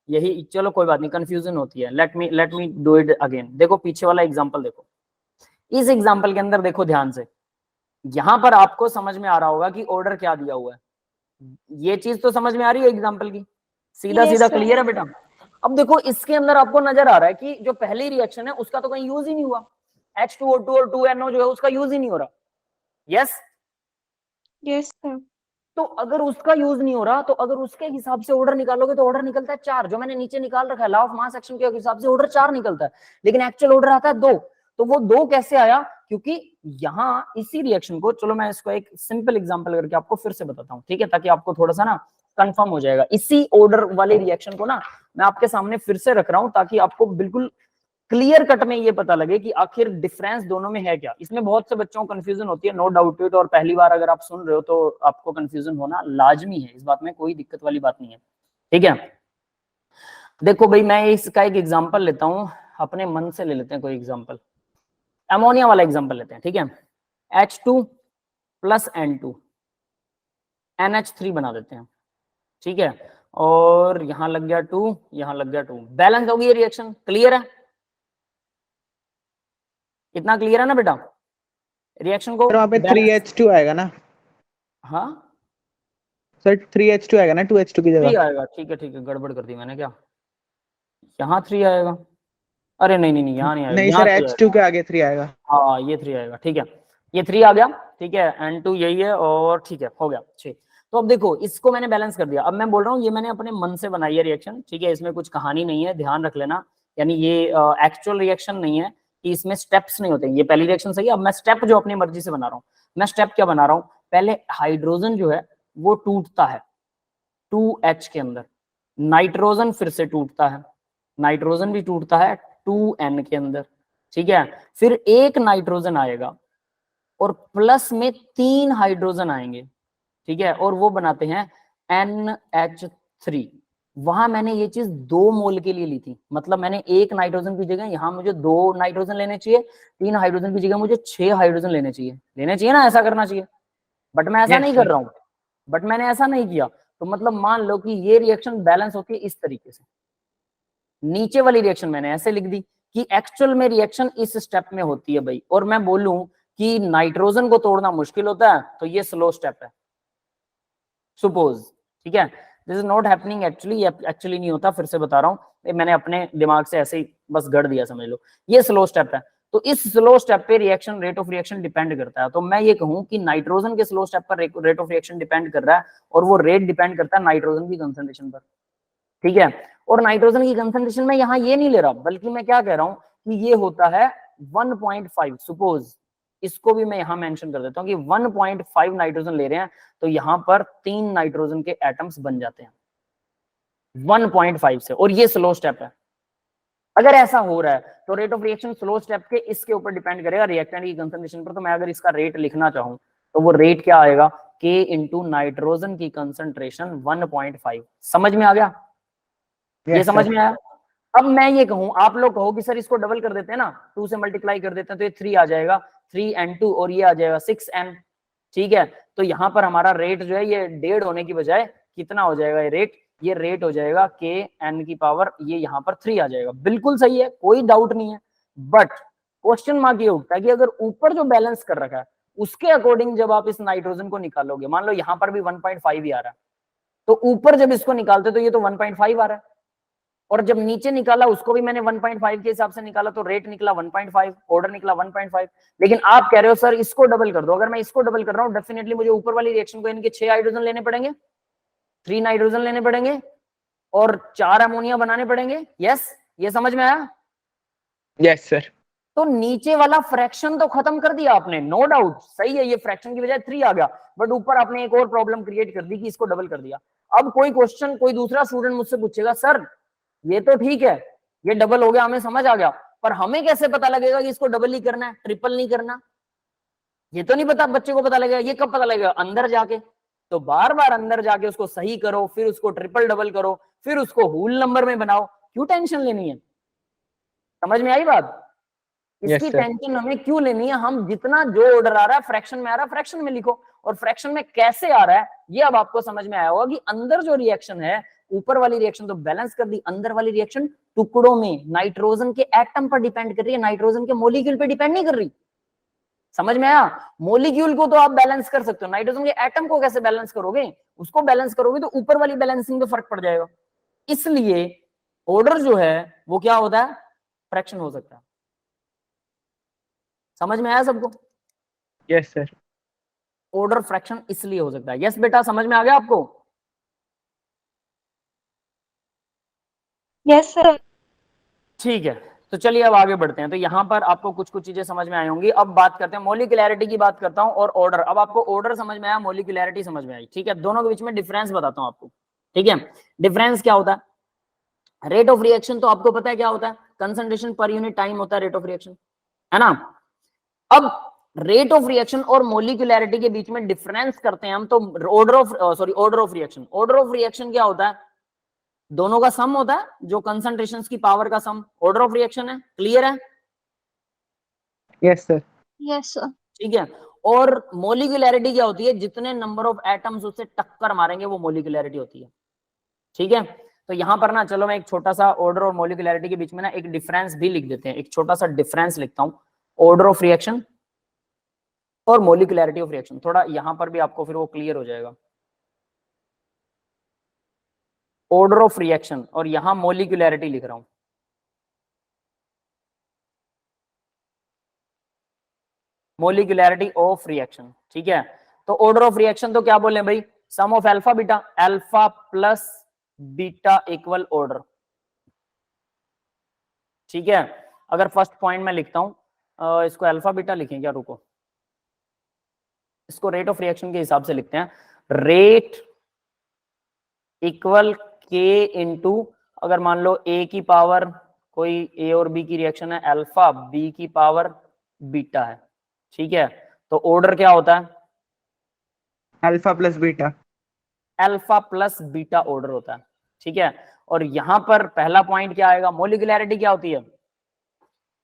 यही, चलो कोई बात नहीं, कंफ्यूजन होती है। Let me do it again. देखो पीछे वाला एग्जांपल देखो, इस एग्जांपल के अंदर देखो ध्यान से, यहां पर आपको समझ में आ रहा होगा कि ऑर्डर क्या दिया हुआ है। ये चीज तो समझ में आ रही है एग्जांपल की, सीधा Yes, सीधा sir. क्लियर है बेटा? अब देखो इसके अंदर आपको नजर आ रहा है कि जो पहली रिएक्शन है उसका तो कहीं यूज ही नहीं हुआ, H2O2 और 2NO जो है उसका यूज ही नहीं हो रहा। Yes Yes, sir. तो अगर उसका यूज नहीं हो रहा तो अगर उसके हिसाब से ऑर्डर निकालोगे तो ऑर्डर निकलता है 4, जो मैंने नीचे निकाल रखा है लॉ ऑफ मास एक्शन के हिसाब से ऑर्डर 4 निकलता है, लेकिन एक्चुअल ऑर्डर आता है 2। तो वो 2 कैसे आया? क्योंकि यहाँ इसी रिएक्शन को, चलो मैं इसको एक सिंपल एग्जांपल करके आपको फिर से बताता हूँ, ठीक है, ताकि आपको थोड़ा सा ना कंफर्म हो जाएगा। इसी ऑर्डर वाले रिएक्शन को ना मैं आपके सामने फिर से रख रहा हूँ ताकि आपको बिल्कुल क्लियर कट में ये पता लगे कि आखिर डिफरेंस दोनों में है क्या। इसमें बहुत से बच्चों को कंफ्यूजन होती है, नो डाउट इट, और पहली बार अगर आप सुन रहे हो तो आपको कंफ्यूजन होना लाजमी है, इस बात में कोई दिक्कत वाली बात नहीं है, ठीक है। देखो भाई मैं इसका एक एग्जांपल लेता हूं, अपने मन से ले लेते हैं कोई एग्जांपल, अमोनिया वाला एग्जांपल लेते हैं, ठीक है। H2 + N2, NH3 बना देते हैं, ठीक है, और यहाँ लग गया 2, यहाँ लग गया 2, बैलेंस होगी ये रिएक्शन। क्लियर है? इतना क्लियर है ना बेटा? रिएक्शन को सर वहाँ पे balance- 3H2 आएगा ना हाँ सर? 3H2 आएगा ना 2H2 की 3 जगह? आएगा, ठीक है ठीक है, गड़बड़ कर दी मैंने क्या, यहाँ 3 आएगा, अरे नहीं नहीं नहीं, यहाँ नहीं आएगा, नहीं यहाँ सर, 3 आएगा। H2 के आगे 3 आएगा। हाँ ये 3 आएगा, ठीक है, ये 3 आ गया, ठीक है, N2 यही है, और ठीक है, हो गया 6। तो अब देखो इसको मैंने बैलेंस कर दिया। अब मैं बोल रहा हूँ ये मैंने अपने मन से बनाई है रिएक्शन, ठीक है, इसमें कुछ कहानी नहीं है, ध्यान रख लेना, यानी ये एक्चुअल रिएक्शन नहीं है कि इसमें स्टेप्स नहीं होते। ये पहली रिएक्शन सही है। अब मैं स्टेप जो अपनी मर्जी से बना रहा हूँ, मैं स्टेप क्या बना रहा हूँ, पहले हाइड्रोजन जो है वो टूटता है 2H के अंदर, नाइट्रोजन फिर से टूटता है, नाइट्रोजन भी टूटता है 2N के अंदर, ठीक है, फिर एक नाइट्रोजन आएगा और प्लस में 3 हाइड्रोजन आएंगे, ठीक है, और वो बनाते हैं NH3। वहां मैंने ये चीज 2 मोल के लिए ली थी, मतलब मैंने एक नाइट्रोजन की जगह यहाँ मुझे 2 नाइट्रोजन लेने चाहिए, 3 हाइड्रोजन की जगह मुझे 6 हाइड्रोजन लेने चाहिए ना, ऐसा करना चाहिए, बट मैं ऐसा Yes, नहीं sir. कर रहा हूँ, बट मैंने ऐसा नहीं किया। तो मतलब मान लो कि ये रिएक्शन बैलेंस होती है इस तरीके से, नीचे वाली रिएक्शन मैंने ऐसे लिख दी कि एक्चुअल में रिएक्शन इस स्टेप में होती है भाई, और मैं बोलूं कि नाइट्रोजन को तोड़ना मुश्किल होता है तो ये स्लो स्टेप है, सपोज, ठीक है, this is not happening actually नहीं होता, फिर से बता रहा हूँ, मैंने अपने दिमाग से ऐसे ही बस गढ़ दिया, समझ लो, ये स्लो स्टेप है। तो इस स्लो स्टेप पे reaction rate of reaction depend करता है, तो मैं ये कहूं कि नाइट्रोजन के स्लो स्टेप पर रेट ऑफ रिएक्शन डिपेंड कर रहा है, और वो रेट डिपेंड करता है नाइट्रोजन की कंसंट्रेशन पर, ठीक है, और नाइट्रोजन की कंसंट्रेशन में यहाँ ये नहीं ले रहा, बल्कि मैं क्या कह रहा हूँ कि ये होता है 1.5, सपोज इसको भी मैं यहाँ मेंशन कर देता हूँ कि 1.5 नाइट्रोजन ले रहे हैं, तो यहाँ पर 3 नाइट्रोजन के एटम्स बन जाते हैं 1.5 से, और ये स्लो स्टेप है। अगर ऐसा हो रहा है तो rate of reaction slow step के इसके ऊपर डिपेंड करेगा, रिएक्टेंट की कंसंट्रेशन पर। तो मैं अगर इसका रेट लिखना चाहूं तो वो रेट क्या आएगा, K इंटू नाइट्रोजन की कंसंट्रेशन 1.5। समझ में आ गया? Yes, ये समझ sir. में आया? अब मैं ये कहूं, आप लोग कहो कि सर इसको डबल कर देते हैं ना, 2 से मल्टीप्लाई कर देते हैं तो ये 3 आ जाएगा, 3N2, और ये आ जाएगा 6N, ठीक है, तो यहाँ पर हमारा रेट जो है ये 1.5 होने की बजाय कितना हो जाएगा, ये रेट हो जाएगा KN की पावर, ये यहाँ पर 3 आ जाएगा। बिल्कुल सही है, कोई डाउट नहीं है, बट क्वेश्चन मार्क ये उठता है कि अगर ऊपर जो बैलेंस कर रखा है उसके अकॉर्डिंग जब आप इस नाइट्रोजन को निकालोगे, मान लो यहाँ पर भी 1.5 ही आ रहा है, तो ऊपर जब इसको निकालते तो ये तो 1.5 आ रहा है, और जब नीचे निकाला उसको भी मैंने 1.5 के हिसाब से निकाला, तो रेट निकला 1.5, ऑर्डर निकला 1.5। लेकिन आप कह रहे हो सर इसको डबल कर दो, अगर मैं इसको डबल कर रहा हूँ डेफिनेटली मुझे ऊपर वाली रिएक्शन को इनके 6 हाइड्रोजन लेने पड़ेंगे, 3 नाइट्रोजन लेने पड़ेंगे, और 4 अमोनिया बनाने पड़ेंगे। यस, ये समझ में आया? Yes, sir. तो नीचे वाला फ्रैक्शन तो खत्म कर दिया आपने, नो डाउट, सही है, ये फ्रैक्शन की बजाय 3 आ गया, बट ऊपर आपने एक और प्रॉब्लम क्रिएट कर दी कि इसको डबल कर दिया। अब कोई क्वेश्चन कोई दूसरा स्टूडेंट मुझसे पूछेगा, सर ये तो ठीक है, ये डबल हो गया, हमें समझ आ गया, पर हमें कैसे पता लगेगा कि इसको डबल ही करना है, ट्रिपल नहीं करना? ये तो नहीं पता, बच्चे को पता लगेगा, ये कब पता लगेगा? अंदर जाके। तो बार बार अंदर जाके उसको सही करो, फिर उसको ट्रिपल डबल करो, फिर उसको होल नंबर में बनाओ, क्यों टेंशन लेनी है? समझ में आई बात? इसकी Yes, sir. टेंशन हमें क्यों लेनी है? हम जितना जो ऑर्डर आ रहा है फ्रैक्शन में आ रहा है, फ्रैक्शन में लिखो, और फ्रैक्शन में कैसे आ रहा है ये अब आपको समझ में आया होगा कि अंदर जो रिएक्शन है, ऊपर वाली रिएक्शन तो बैलेंस कर दी, अंदर वाली रिएक्शन टुकड़ों में नाइट्रोजन के एटम पर डिपेंड कर रही है, नाइट्रोजन के मॉलिक्यूल पे डिपेंड नहीं कर रही। समझ में आया? मॉलिक्यूल को तो आप बैलेंस कर सकते हो, नाइट्रोजन के एटम को कैसे बैलेंस करोगे? उसको बैलेंस करोगे तो ऊपर वाली बैलेंसिंग में फर्क पड़ जाएगा। इसलिए ऑर्डर जो है वो क्या होता है, फ्रैक्शन हो सकता है। समझ में आया सबको? Yes, sir. ऑर्डर फ्रैक्शन इसलिए हो सकता है। यस बेटा, समझ में आ गया आपको? Yes sir. ठीक है, तो चलिए अब आगे बढ़ते हैं। तो यहाँ पर आपको कुछ कुछ चीजें समझ में आई होंगी। अब बात करते हैं, मॉलिक्यूलैरिटी की बात करता हूँ और ऑर्डर। अब आपको ऑर्डर समझ में आया, मॉलिक्यूलैरिटी समझ में आई, ठीक है। दोनों के बीच में डिफरेंस बताता हूँ आपको, ठीक है। डिफरेंस क्या होता है? रेट ऑफ रिएक्शन तो आपको पता है क्या होता है, कंसंट्रेशन पर यूनिट टाइम होता है रेट ऑफ रिएक्शन, है ना। अब रेट ऑफ रिएक्शन और मॉलिक्यूलैरिटी के बीच में डिफरेंस करते हैं हम, तो order of reaction. Order of reaction क्या होता है? दोनों का सम होता है, जो कंसंट्रेशंस की पावर का सम ऑर्डर ऑफ रिएक्शन है। क्लियर है? Yes, sir. Yes sir. ठीक है। और मोलिकुलैरिटी क्या होती है, जितने नंबर ऑफ एटम्स उससे टक्कर मारेंगे वो मोलिकुलैरिटी होती है। ठीक है, तो यहां पर ना चलो मैं एक छोटा सा ऑर्डर और मोलिकुलैरिटी के बीच में ना एक डिफरेंस भी लिख देते हैं, एक छोटा सा डिफरेंस लिखता हूं, ऑर्डर ऑफ रिएक्शन और मोलिकुलैरिटी ऑफ रिएक्शन। थोड़ा यहां पर भी आपको फिर वो क्लियर हो जाएगा। ऑर्डर ऑफ रिएक्शन और यहां मोलिकुलैरिटी लिख रहा हूं। मोलिकुलैरिटी ऑफ रिएक्शन, ठीक है। तो ऑर्डर ऑफ रिएक्शन तो क्या बोले भाई, sum of alpha beta, alpha plus beta equal order. ठीक है, अगर फर्स्ट पॉइंट में लिखता हूं, इसको अल्फा बीटा लिखें क्या, रुको, इसको रेट ऑफ रिएक्शन के हिसाब से लिखते हैं, रेट इक्वल के इंटू, अगर मान लो ए की पावर, कोई ए और बी की रिएक्शन है, अल्फा बी की पावर बीटा है। ठीक है, तो ऑर्डर क्या होता है, alpha plus beta, alpha plus beta order होता है। ठीक है, और यहां पर पहला पॉइंट क्या आएगा, मोलिकुलैरिटी क्या होती है,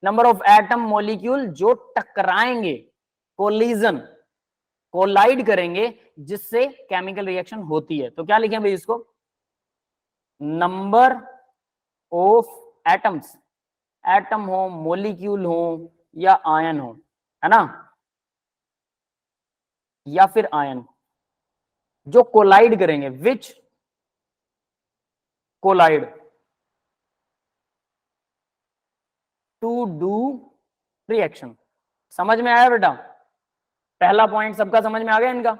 नंबर ऑफ एटम मॉलिक्यूल जो टकराएंगे, कोलिजन, कोलाइड करेंगे, जिससे केमिकल रिएक्शन होती है। तो क्या लिखें भाई इसको, नंबर ऑफ एटम्स, एटम हो, मॉलिक्यूल हो या आयन हो, है ना, या फिर आयन जो कोलाइड करेंगे, विच कोलाइड टू डू रिएक्शन। समझ में आया बेटा, पहला पॉइंट सबका समझ में आ गया इनका?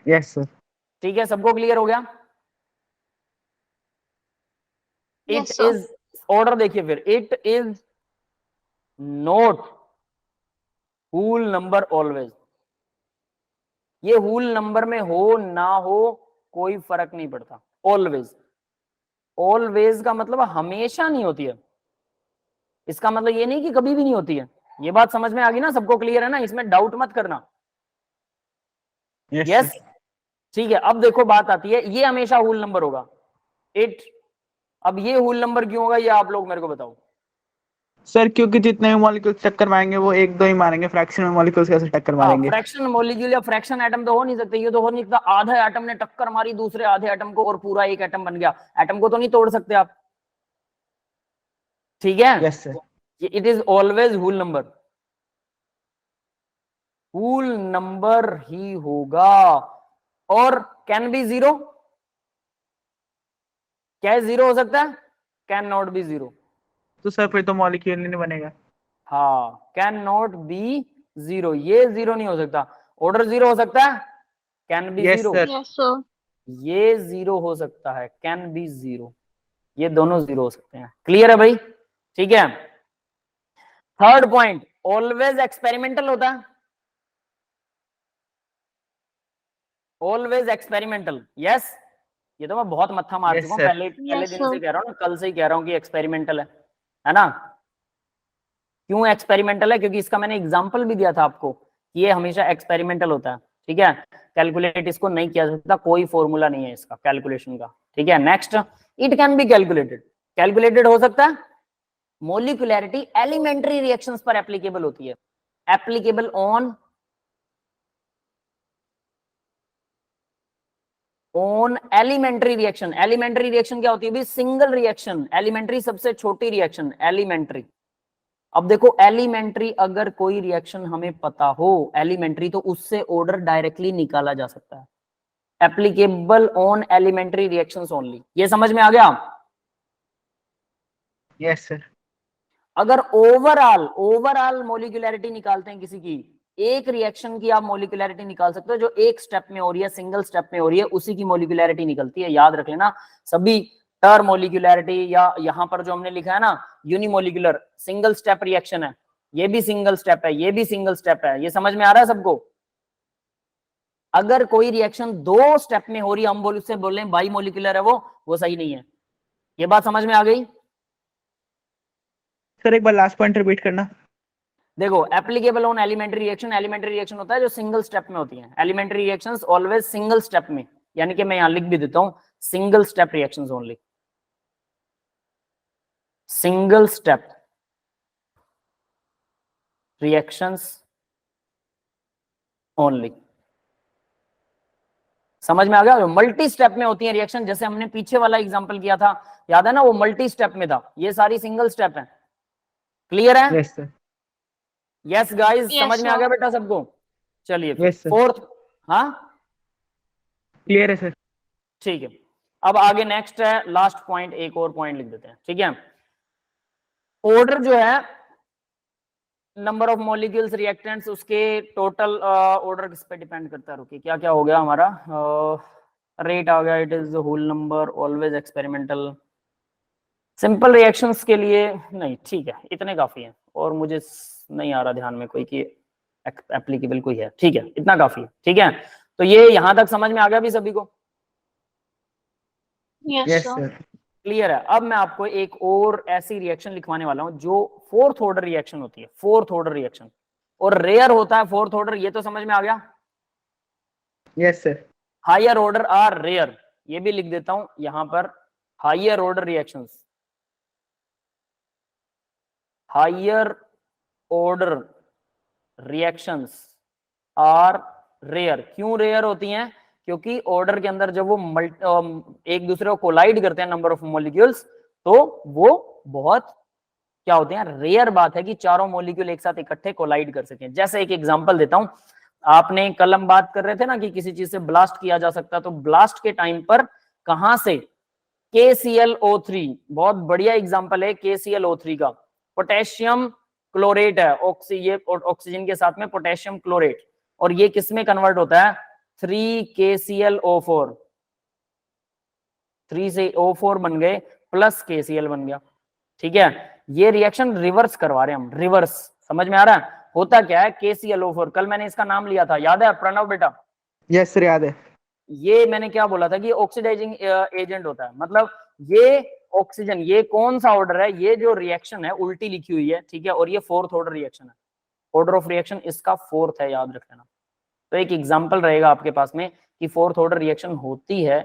Yes sir. ठीक है, सबको क्लियर हो गया? It Yes, sir. Is, order देखिए फिर, it is not whole number always. ये होल नंबर में हो ना हो कोई फर्क नहीं पड़ता, ऑलवेज। ऑलवेज का मतलब हमेशा नहीं होती है, इसका मतलब ये नहीं कि कभी भी नहीं होती है। ये बात समझ में आ गई ना, सबको क्लियर है ना, इसमें डाउट मत करना। यस, ठीक है। अब देखो बात आती है, ये हमेशा होल नंबर होगा, इट। अब ये होल नंबर क्यों होगा, ये आप लोग मेरे को बताओ। सर क्योंकि जितने भी मॉलिक्यूल्स टक्कर मारेंगे वो एक दो ही मारेंगे, फ्रैक्शन में मॉलिक्यूल्स कैसे टक्कर मारेंगे? फ्रैक्शन मॉलिक्यूल या फ्रैक्शन एटम तो हो नहीं सकते, ये तो हो नहीं सकता। आधा एटम ने टक्कर मारी दूसरे आधे एटम को और पूरा एक एटम बन गया, एटम को तो नहीं तोड़ सकते आप। ठीक है, yes sir. It is always whole number, whole number ही होगा। और कैन बी जीरो, क्या जीरो हो सकता है, कैन नॉट बी जीरो। तो सर फिर तो मॉलिक्यूल नहीं बनेगा। हाँ, कैन नॉट बी जीरो, ये जीरो नहीं हो सकता। ऑर्डर जीरो हो सकता है, can be Yes, zero. sir. Yes, sir. ये जीरो हो सकता है, कैन बी जीरो, ये दोनों जीरो हो सकते हैं। क्लियर है भाई? ठीक है। थर्ड पॉइंट, ऑलवेज एक्सपेरिमेंटल होता है, ऑलवेज एक्सपेरिमेंटल। यस, ये तो मैं बहुत मत्था मार Yes, चुका हूं, sir. पहले Yes, दिन से sir. कह रहा हूं ना, कल से ही कह रहा हूं कि एक्सपेरिमेंटल है ना। क्यों एक्सपेरिमेंटल है, क्योंकि इसका मैंने एग्जांपल भी दिया था आपको कि ये हमेशा एक्सपेरिमेंटल होता है। ठीक है, कैलकुलेट इसको नहीं किया जा सकता, कोई फॉर्मूला नहीं है इसका कैलकुलेशन का। ठीक है, next, it can be calculated, calculated हो सकता है। मोलिकुलैरिटी एलिमेंट्री रिएक्शंस पर एप्लीकेबल होती है, applicable on elementary reaction. Elementary reaction क्या होती है भी, सिंगल रिएक्शन। एलिमेंट्री सबसे छोटी रिएक्शन, एलिमेंट्री। अब देखो, एलिमेंट्री अगर कोई रिएक्शन हमें पता हो एलिमेंट्री, तो उससे ऑर्डर डायरेक्टली निकाला जा सकता है। Applicable on elementary reactions only. ये समझ में आ गया? Yes, sir. अगर ओवरऑल मोलिकुलैरिटी निकालते हैं किसी की, एक रिएक्शन की आप मोलिकुलैरिटी निकाल सकते हो जो एक स्टेप में हो रही है, सिंगल स्टेप में हो रही है, उसी की मोलिकुलैरिटी निकलती है। याद रख लेना सभी टर मोलिकुलैरिटी, या यहां पर जो हमने लिखा है ना यूनिमोलिकुलर, सिंगल स्टेप रिएक्शन है, ये भी सिंगल स्टेप है, ये भी सिंगल स्टेप है। ये समझ में आ रहा है सबको? अगर कोई रिएक्शन दो स्टेप में हो रही है, हम उससे बोल रहे हैं बाई मोलिकुलर है, वो सही नहीं है। ये बात समझ में आ गई? सर एक बार लास्ट पॉइंट रिपीट करना। देखो, applicable on elementary reaction, elementary reaction होता है जो सिंगल स्टेप में होती है। Elementary reactions always single step में, यानी कि मैं यहां लिख भी देता हूं, single step reactions only, single step reactions only. समझ में आ गया? मल्टी स्टेप में होती है रिएक्शन, जैसे हमने पीछे वाला एग्जांपल किया था, याद है ना, वो मल्टी स्टेप में था, ये सारी सिंगल स्टेप है। क्लियर है? Yes sir. Yes guys, Yes, समझ में आ sir. गया बेटा सबको? चलिए फिर Yes, sir. फोर्थ। हाँ क्लियर है सर। ठीक है, अब आगे नेक्स्ट है लास्ट पॉइंट, एक और पॉइंट लिख देते हैं, ठीक है। ऑर्डर जो है, नंबर ऑफ मॉलिक्यूल्स रिएक्टेंट्स, उसके टोटल ऑर्डर किस पे डिपेंड करता है? रुकिए, क्या क्या हो गया हमारा? रेट आ गया, it is whole number, always experimental. Simple reactions के लिए नहीं, ठीक है, इतने काफी है, और मुझे नहीं आ रहा ध्यान में कोई कि एप्लीकेबल कोई है, ठीक है, इतना काफी है, ठीक है। तो ये यहां तक समझ में आ गया भी सभी को? Yes, yes sir. Sir. Clear है? अब मैं आपको एक और ऐसी रिएक्शन लिखवाने वाला हूं जो फोर्थ ऑर्डर रिएक्शन होती है, फोर्थ ऑर्डर रिएक्शन, और रेयर होता है फोर्थ ऑर्डर, ये तो समझ में आ गया? Yes sir. Higher order are rare, ये भी लिख देता हूं यहां पर, higher order reactions, higher order reactions are rare. क्यों रेयर होती हैं? क्योंकि ऑर्डर के अंदर जब वो एक दूसरे को कोलाइड करते हैं नंबर ऑफ मॉलिक्यूल्स, तो वो बहुत क्या होते हैं, रेयर बात है कि चारों मॉलिक्यूल एक साथ इकट्ठे कोलाइड कर सकें। जैसे एक एग्जांपल देता हूं, आपने कल हम बात कर रहे थे ना कि किसी चीज से ब्लास्ट किया जा सकता है, तो ब्लास्ट के टाइम पर कहां से KClO3, बहुत बढ़िया एग्जांपल है KClO3 का, पोटेशियम क्लोरेट है, ये ऑक्सीजन के साथ में पोटेशियम क्लोरेट, और ये किस में कन्वर्ट होता है? 3KClO4, 3 से O4 बन गए प्लस KCl बन गया, ठीक है। ये रिएक्शन रिवर्स करवा रहे हैं हम, रिवर्स। समझ में आ रहा है? होता क्या है, KClO4, कल मैंने इसका नाम लिया था, याद है प्रणव बेटा? यस सर, याद है। ये मैंने क्या बोला था कि ऑक्सीडाइजिंग एजेंट होता है, मतलब ये ऑक्सीजन, ये कौन सा ऑर्डर है? ये जो रिएक्शन है उल्टी लिखी हुई है, ठीक है, और ये फोर्थ ऑर्डर रिएक्शन है, ऑर्डर ऑफ रिएक्शन इसका फोर्थ है, याद रख लेना। तो एक एग्जांपल रहेगा आपके पास में कि फोर्थ ऑर्डर रिएक्शन होती है,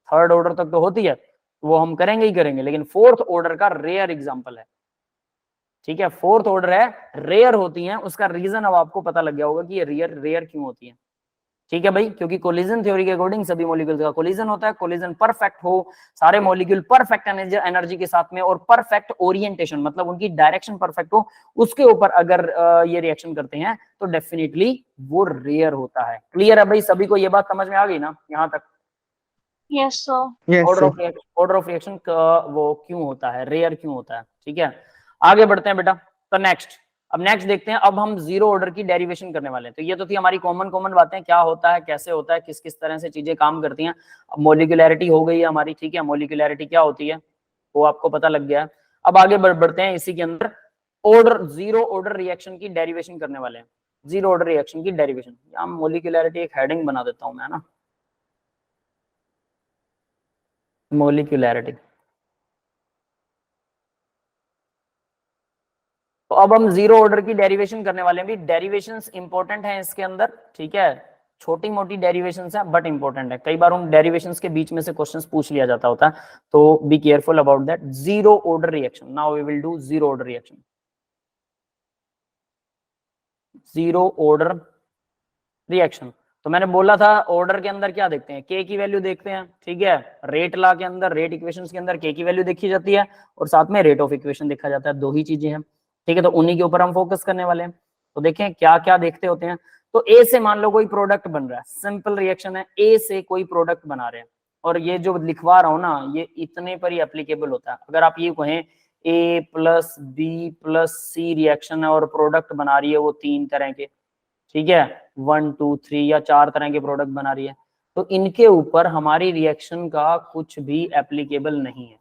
थर्ड ऑर्डर तक तो होती है, वो हम करेंगे ही करेंगे, लेकिन फोर्थ ऑर्डर का रेयर एग्जांपल है, ठीक है, फोर्थ ऑर्डर है, रेयर होती हैं, उसका रीजन अब आपको पता लग गया होगा कि ये रेयर क्यों होती है, ठीक है भाई। क्योंकि कोलिजन थ्योरी के अकॉर्डिंग सभी मॉलिक्यूल्स का कोलिजन होता है, कोलिजन परफेक्ट हो, सारे मॉलिक्यूल परफेक्ट एनर्जी के साथ में और परफेक्ट ओरिएंटेशन, मतलब उनकी डायरेक्शन परफेक्ट हो, उसके ऊपर अगर ये रिएक्शन करते हैं तो डेफिनेटली वो रेयर होता है। क्लियर है भाई सभी को? ये बात समझ में आ गई ना यहाँ तक? Yes, sir. Yes order sir. Of reaction वो क्यों होता है, रेयर क्यों होता है, ठीक है। आगे बढ़ते हैं बेटा, तो नेक्स्ट, अब नेक्स्ट देखते हैं, अब हम जीरो ऑर्डर की डेरिवेशन करने वाले हैं। तो ये तो थी हमारी कॉमन बातें, क्या होता है, कैसे होता है, किस किस तरह से चीजें काम करती हैं। अब मॉलिक्यूलैरिटी हो गई है हमारी, ठीक है, मॉलिक्यूलैरिटी क्या होती है वो आपको पता लग गया है। अब आगे बढ़ते हैं, इसी के अंदर ऑर्डर, जीरो ऑर्डर रिएक्शन की डेरिवेशन करने वाले हैं, जीरो ऑर्डर रिएक्शन की डेरिवेशन। यहाँ मॉलिक्यूलैरिटी एक हेडिंग बना देता हूं मैं ना, मॉलिक्यूलैरिटी। तो अब हम जीरो ऑर्डर की डेरिवेशन करने वाले हैं। भी डेरिवेशंस इंपॉर्टेंट हैं इसके अंदर, ठीक है, छोटी मोटी डेरिवेशंस हैं बट इंपॉर्टेंट है। कई बार उन डेरिवेशंस के बीच में से क्वेश्चंस पूछ लिया जाता होता है, तो be careful about that. Zero order reaction, now we will do zero order reaction. Zero order reaction, तो मैंने बोला था ऑर्डर के अंदर क्या देखते हैं, के की वैल्यू देखते हैं, ठीक है। रेट लॉ के अंदर, रेट इक्वेशंस के अंदर के की वैल्यू देखी जाती है, और साथ में रेट ऑफ इक्वेशन देखा जाता है, दो ही चीजें हैं, ठीक है। तो उन्हीं के ऊपर हम फोकस करने वाले हैं। तो देखें क्या क्या देखते होते हैं। तो ए से मान लो कोई प्रोडक्ट बन रहा है, सिंपल रिएक्शन है, ए से कोई प्रोडक्ट बना रहे हैं, और ये जो लिखवा रहा हूं ना, ये इतने पर ही एप्लीकेबल होता है। अगर आप ये कहें ए प्लस बी प्लस सी रिएक्शन है और प्रोडक्ट बना रही है वो तीन तरह के, ठीक है, 1 2 3 या 4 तरह के प्रोडक्ट बना रही है, तो इनके ऊपर हमारी रिएक्शन का कुछ भी एप्लीकेबल नहीं है।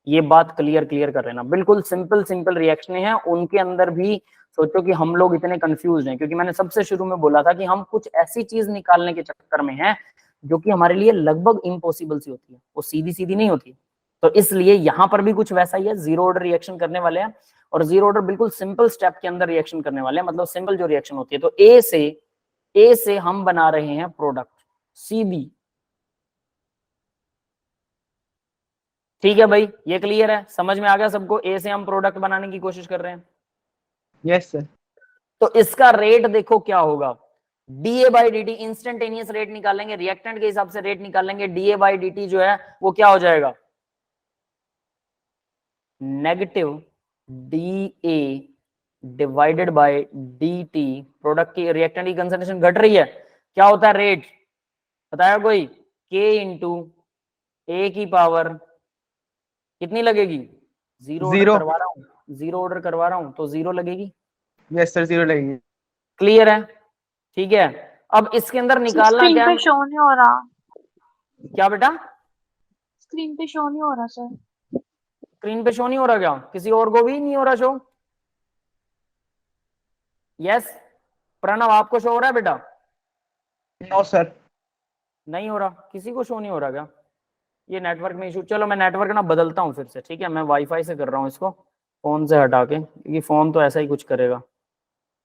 ये बात क्लियर कर लेना, बिल्कुल सिंपल रिएक्शन है, उनके अंदर भी सोचो कि हम लोग इतने कंफ्यूज हैं, क्योंकि मैंने सबसे शुरू में बोला था कि हम कुछ ऐसी चीज निकालने के चक्कर में हैं जो कि हमारे लिए लगभग इम्पॉसिबल सी होती है, वो सीधी नहीं होती। तो इसलिए यहां पर भी कुछ वैसा ही है, जीरो ऑर्डर रिएक्शन करने वाले हैं, और जीरो ऑर्डर बिल्कुल सिंपल स्टेप के अंदर रिएक्शन करने वाले हैं, मतलब सिंपल जो रिएक्शन होती है। तो ए से हम बना रहे हैं प्रोडक्ट CB, ठीक है भाई, ये क्लियर है, समझ में आ गया सबको? ए से हम प्रोडक्ट बनाने की कोशिश कर रहे हैं। Yes sir. तो इसका रेट देखो क्या होगा, DA by D T instantaneous rate निकालेंगे, रिएक्टेंट के हिसाब से रेट निकालेंगे, डीए बाई डी टी जो है वो क्या हो जाएगा, negative D A divided by D T. Product की रिएक्टेंट की कंसंट्रेशन घट रही है, क्या होता है रेट, बताया कोई, के इंटू ए की पावर कितनी लगेगी, जीरो ऑर्डर Zero. करवा रहा हूं, जीरो ऑर्डर करवा रहा हूं तो जीरो लगेगी। यस सर, 0 लगेगी। क्लियर है, ठीक है। अब इसके अंदर निकालना स्क्रीन क्या पे है, शो नहीं हो रहा, क्या बेटा, स्क्रीन पे शो नहीं हो रहा सर। स्क्रीन पे शो नहीं हो रहा क्या, किसी और को भी नहीं हो रहा शो? यस प्रणव आपको शो हो रहा है बेटा? No sir. नहीं हो रहा, किसी को शो नहीं हो रहा क्या, ये नेटवर्क में इशू। चलो मैं नेटवर्क ना बदलता हूँ फिर से, ठीक है, मैं वाईफाई से कर रहा हूँ इसको, फोन से हटा के, क्योंकि फोन तो ऐसा ही कुछ करेगा।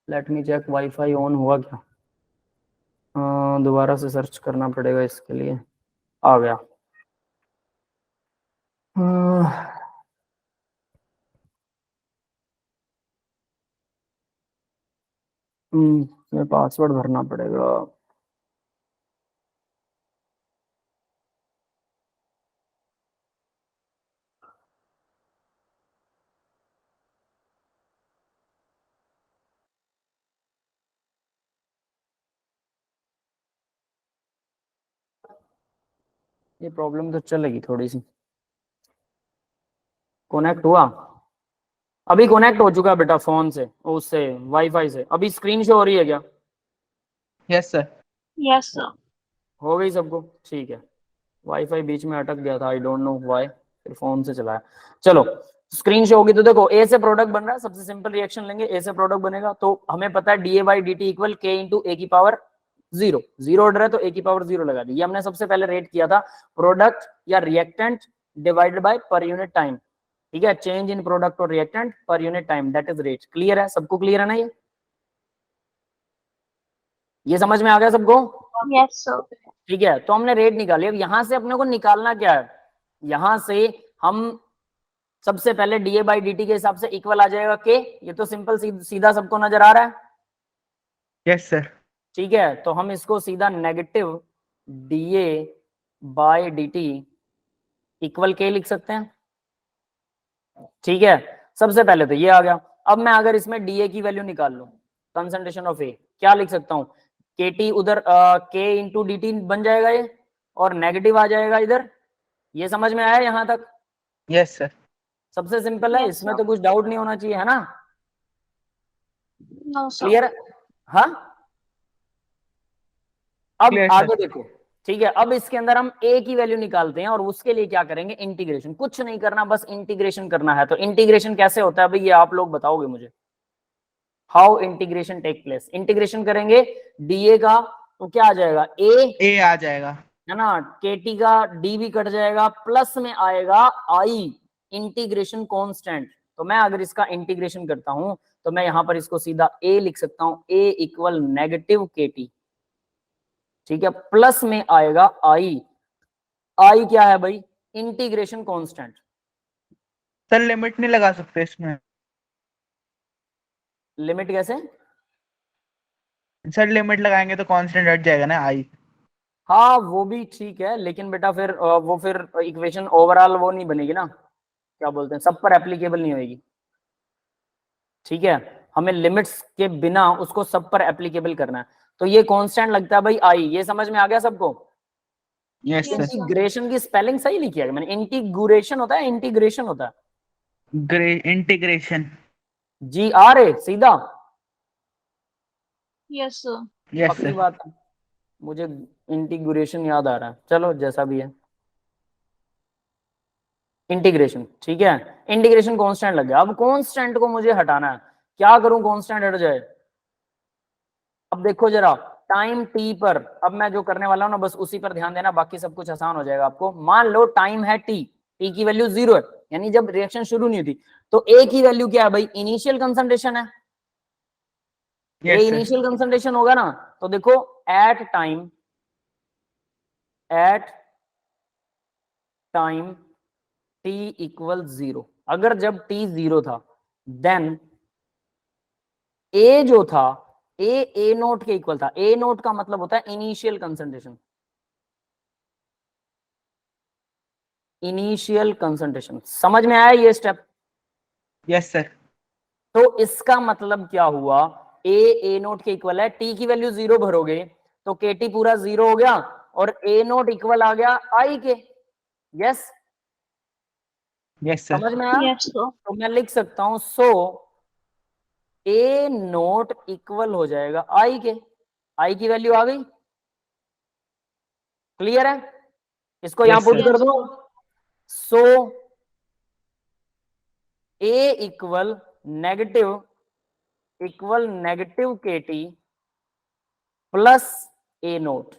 Let me check wifi on हुआ क्या, दोबारा से सर्च करना पड़ेगा इसके लिए, आ गया। मैं पासवर्ड भरना पड़ेगा। ये प्रॉब्लम तो चलेगी थोड़ी सी। कनेक्ट हुआ, अभी कनेक्ट हो चुका है बेटा फोन से, उससे वाईफाई से। अभी स्क्रीन शो हो रही है क्या? Yes sir. Yes sir. हो गई सबको, ठीक है। वाईफाई बीच में अटक गया था, आई डोंट नो व्हाई, फिर फोन से चलाया। चलो स्क्रीन शो होगी तो देखो, ए से प्रोडक्ट बन रहा है, सबसे सिंपल रिएक्शन लेंगे, ए से प्रोडक्ट बनेगा तो हमें पता है DA by D T equal के इंटू ए की पावर जीरो, जीरो ऑर्डर है तो ए की पावर जीरो लगा दी। ये हमने सबसे पहले रेट किया था, प्रोडक्ट या reactant divided by per unit time, ठीक है, चेंज इन प्रोडक्ट और reactant per unit time, that is rate. Clear है, सबको क्लियर है ना ये समझ में आ गया सबको? Yes sir. ठीक है, तो हमने रेट निकाली। अब यहां से अपने को निकालना क्या है, यहां से हम सबसे पहले डीए बाई डी टी के हिसाब से इक्वल आ जाएगा के, ये तो सिंपल सीधा सबको नजर आ रहा है। Yes sir. ठीक है, तो हम इसको सीधा negative DA by D T equal के लिख सकते हैं। ठीक है, सबसे पहले तो ये आ गया। अब मैं अगर इसमें डीए की वैल्यू निकाल लूं, कंसंट्रेशन ऑफ ए, क्या लिख सकता हूं, के टी उधर के इंटू डी टी बन जाएगा ये, और नेगेटिव आ जाएगा इधर। ये समझ में आया यहां तक? Yes sir. सबसे सिंपल है, Yes, इसमें sir. तो कुछ डाउट नहीं होना चाहिए, है ना? No sir. क्लियर है? हाँ, अब Clear, आगे sir. देखो, ठीक है, अब इसके अंदर हम a की वैल्यू निकालते हैं और उसके लिए क्या करेंगे, इंटीग्रेशन। कुछ नहीं करना, बस इंटीग्रेशन करना है। तो इंटीग्रेशन कैसे होता है भाई, ये आप लोग बताओगे मुझे, how integration take place. Integration करेंगे डीए का तो क्या आ जाएगा, ए आ जाएगा, है ना, केटी का डी भी कट जाएगा, प्लस में आएगा आई इंटीग्रेशन कांस्टेंट। तो मैं अगर इसका इंटीग्रेशन करता हूं तो मैं यहां पर इसको सीधा ए लिख सकता हूं, ए इक्वल नेगेटिव केटी, ठीक है, प्लस में आएगा आई। आई क्या है भाई, इंटीग्रेशन कांस्टेंट। सर लिमिट नहीं लगा सकते इसमें? लिमिट कैसे? सर लिमिट लगाएंगे तो कांस्टेंट हट जाएगा ना, आई। हाँ वो भी ठीक है, लेकिन बेटा फिर वो फिर इक्वेशन ओवरऑल वो नहीं बनेगी ना, क्या बोलते हैं, सब पर एप्लीकेबल नहीं होगी। ठीक है, हमें लिमिट्स के बिना उसको सब पर एप्लीकेबल करना है। तो ये कांस्टेंट लगता है भाई आई, ये समझ में आ गया सबको? Yes sir. इंटीग्रेशन की स्पेलिंग सही लिखी है मैंने, इंटीग्रेशन होता है, इंटीग्रेशन होता है, grey integration. Ji R A सीधा। Yes sir. यस पक्की सर। बात है, मुझे इंटीग्रेशन याद आ रहा है, चलो जैसा भी है, इंटीग्रेशन। ठीक है, इंटीग्रेशन कांस्टेंट लग गया। अब कांस्टेंट को मुझे हटाना है, क्या करूं कांस्टेंट हट जाए? अब देखो जरा, टाइम टी पर, अब मैं जो करने वाला हूं ना बस उसी पर ध्यान देना, बाकी सब कुछ आसान हो जाएगा आपको। मान लो टाइम है टी, टी की वैल्यू 0 है, यानी जब रिएक्शन शुरू नहीं हुई, तो ए की वैल्यू क्या है भाई, इनिशियल कंसंट्रेशन है। ए यस सर। इनिशियल कंसंट्रेशन होगा ना, तो देखो एट टाइम t इक्वल 0, अगर जब t 0 था, देन a जो था ए नोट के इक्वल था। ए नोट का मतलब होता है इनिशियल कंसंट्रेशन, इनिशियल कंसंट्रेशन। समझ में आया ये स्टेप? Yes sir. तो इसका मतलब क्या हुआ, ए नोट के इक्वल है, टी की वैल्यू 0 भरोगे तो केटी पूरा 0 हो गया और ए नोट इक्वल आ गया आई के। Yes, yes sir. समझ में आया? Yes sir. तो मैं लिख सकता हूं सो ए नोट इक्वल हो जाएगा आई के। आई की वैल्यू आ गई, क्लियर है? इसको यहां Yes, पुट sir. कर दो। सो ए इक्वल नेगेटिव के टी प्लस ए नोट।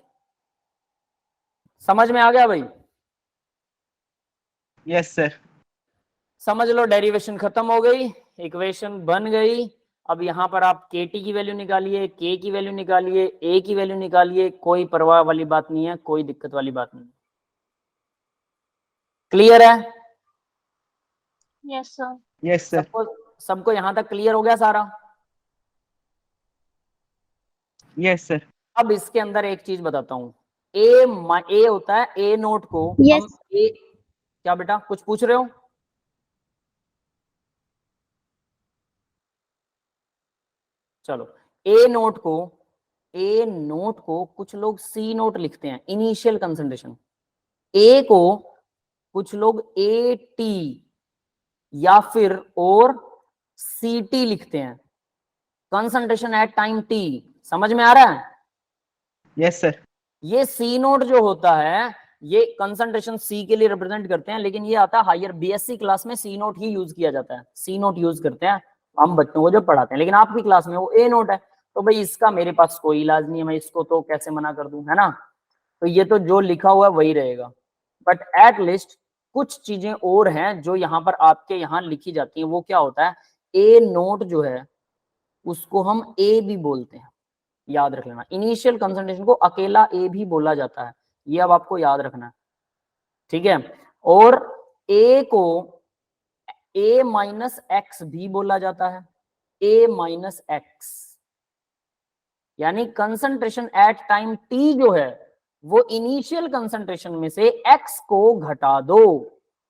समझ में आ गया भाई? Yes sir. समझ लो, डेरिवेशन खत्म हो गई, इक्वेशन बन गई। अब यहां पर आप के टी की वैल्यू निकालिए, के की वैल्यू निकालिए, ए की वैल्यू निकालिए, कोई परवाह वाली बात नहीं है, कोई दिक्कत वाली बात नहीं। क्लियर है? Yes sir. Yes sir. सबको यहां तक क्लियर हो गया सारा? Yes sir. अब इसके अंदर एक चीज बताता हूं, ए होता है ए नोट को हम Yes. ए, क्या बेटा कुछ पूछ रहे हो? चलो, ए नोट को कुछ लोग सी नोट लिखते हैं, इनिशियल कंसंट्रेशन। ए को कुछ लोग ए टी या फिर और सी टी लिखते हैं, कंसंट्रेशन एट टाइम टी। समझ में आ रहा है? Yes sir. ये सी नोट जो होता है ये कंसंट्रेशन सी के लिए रिप्रेजेंट करते हैं, लेकिन ये आता है हायर बीएससी क्लास में सी नोट ही यूज किया जाता है, सी नोट यूज करते हैं हम बच्चों को जब पढ़ाते हैं, लेकिन आपकी क्लास में वो ए नोट है। तो भाई इसका मेरे पास कोई इलाज नहीं है, मैं इसको तो कैसे मना कर दूं, है ना? तो ये तो जो लिखा हुआ है वही रहेगा, बट एट लीस्ट कुछ चीजें और हैं जो यहाँ पर आपके यहाँ लिखी जाती हैं। वो क्या होता है, ए नोट जो है उसको हम ए भी बोलते हैं, याद रख लेना। इनिशियल कंसंट्रेशन को अकेला ए भी बोला जाता है, ये अब आपको याद रखना है, ठीक है? और ए को ए माइनस एक्स भी बोला जाता है, ए माइनस एक्स, यानी कंसंट्रेशन एट टाइम टी जो है वो इनिशियल कंसंट्रेशन में से एक्स को घटा दो।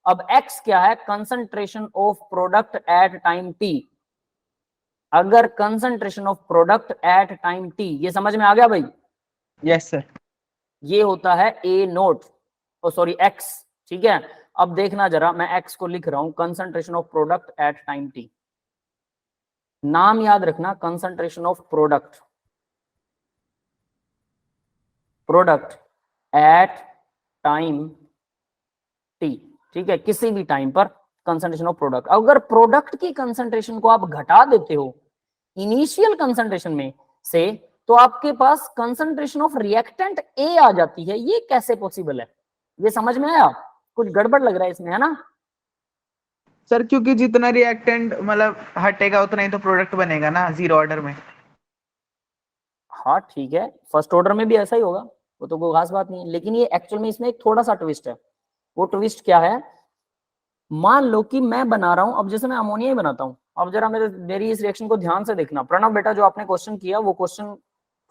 अब एक्स क्या है, concentration of product at time T. अगर concentration of product at time T, ये समझ में आ गया भाई? Yes sir. ये होता है A naught, oh sorry X, ठीक है? अब देखना जरा, मैं एक्स को लिख रहा हूं concentration of product at time T. नाम याद रखना, concentration of product at time T, ठीक है? किसी भी टाइम पर कंसंट्रेशन ऑफ प्रोडक्ट। अगर प्रोडक्ट की कंसंट्रेशन को आप घटा देते हो इनिशियल कंसंट्रेशन में से, तो आपके पास कंसंट्रेशन ऑफ रिएक्टेंट ए आ जाती है। ये कैसे पॉसिबल है? ये समझ में आया? कुछ गड़बड़ लग रहा है इसमें, है ना? सर क्योंकि जितना रिएक्टेंट मतलब हटेगा उतना ही तो प्रोडक्ट बनेगा ना, जीरो ऑर्डर में। हाँ ठीक है, फर्स्ट ऑर्डर में भी ऐसा ही होगा, वो तो कोई खास बात नहीं है, लेकिन ये एक्चुअल में इसमें एक थोड़ा सा ट्विस्ट है। वो ट्विस्ट क्या है, मान लो कि मैं बना रहा हूं, अब जैसे मैं अमोनिया ही बनाता हूं, अब जरा मेरी इस रिएक्शन को ध्यान से देखना। प्रणव बेटा, जो आपने क्वेश्चन किया वो क्वेश्चन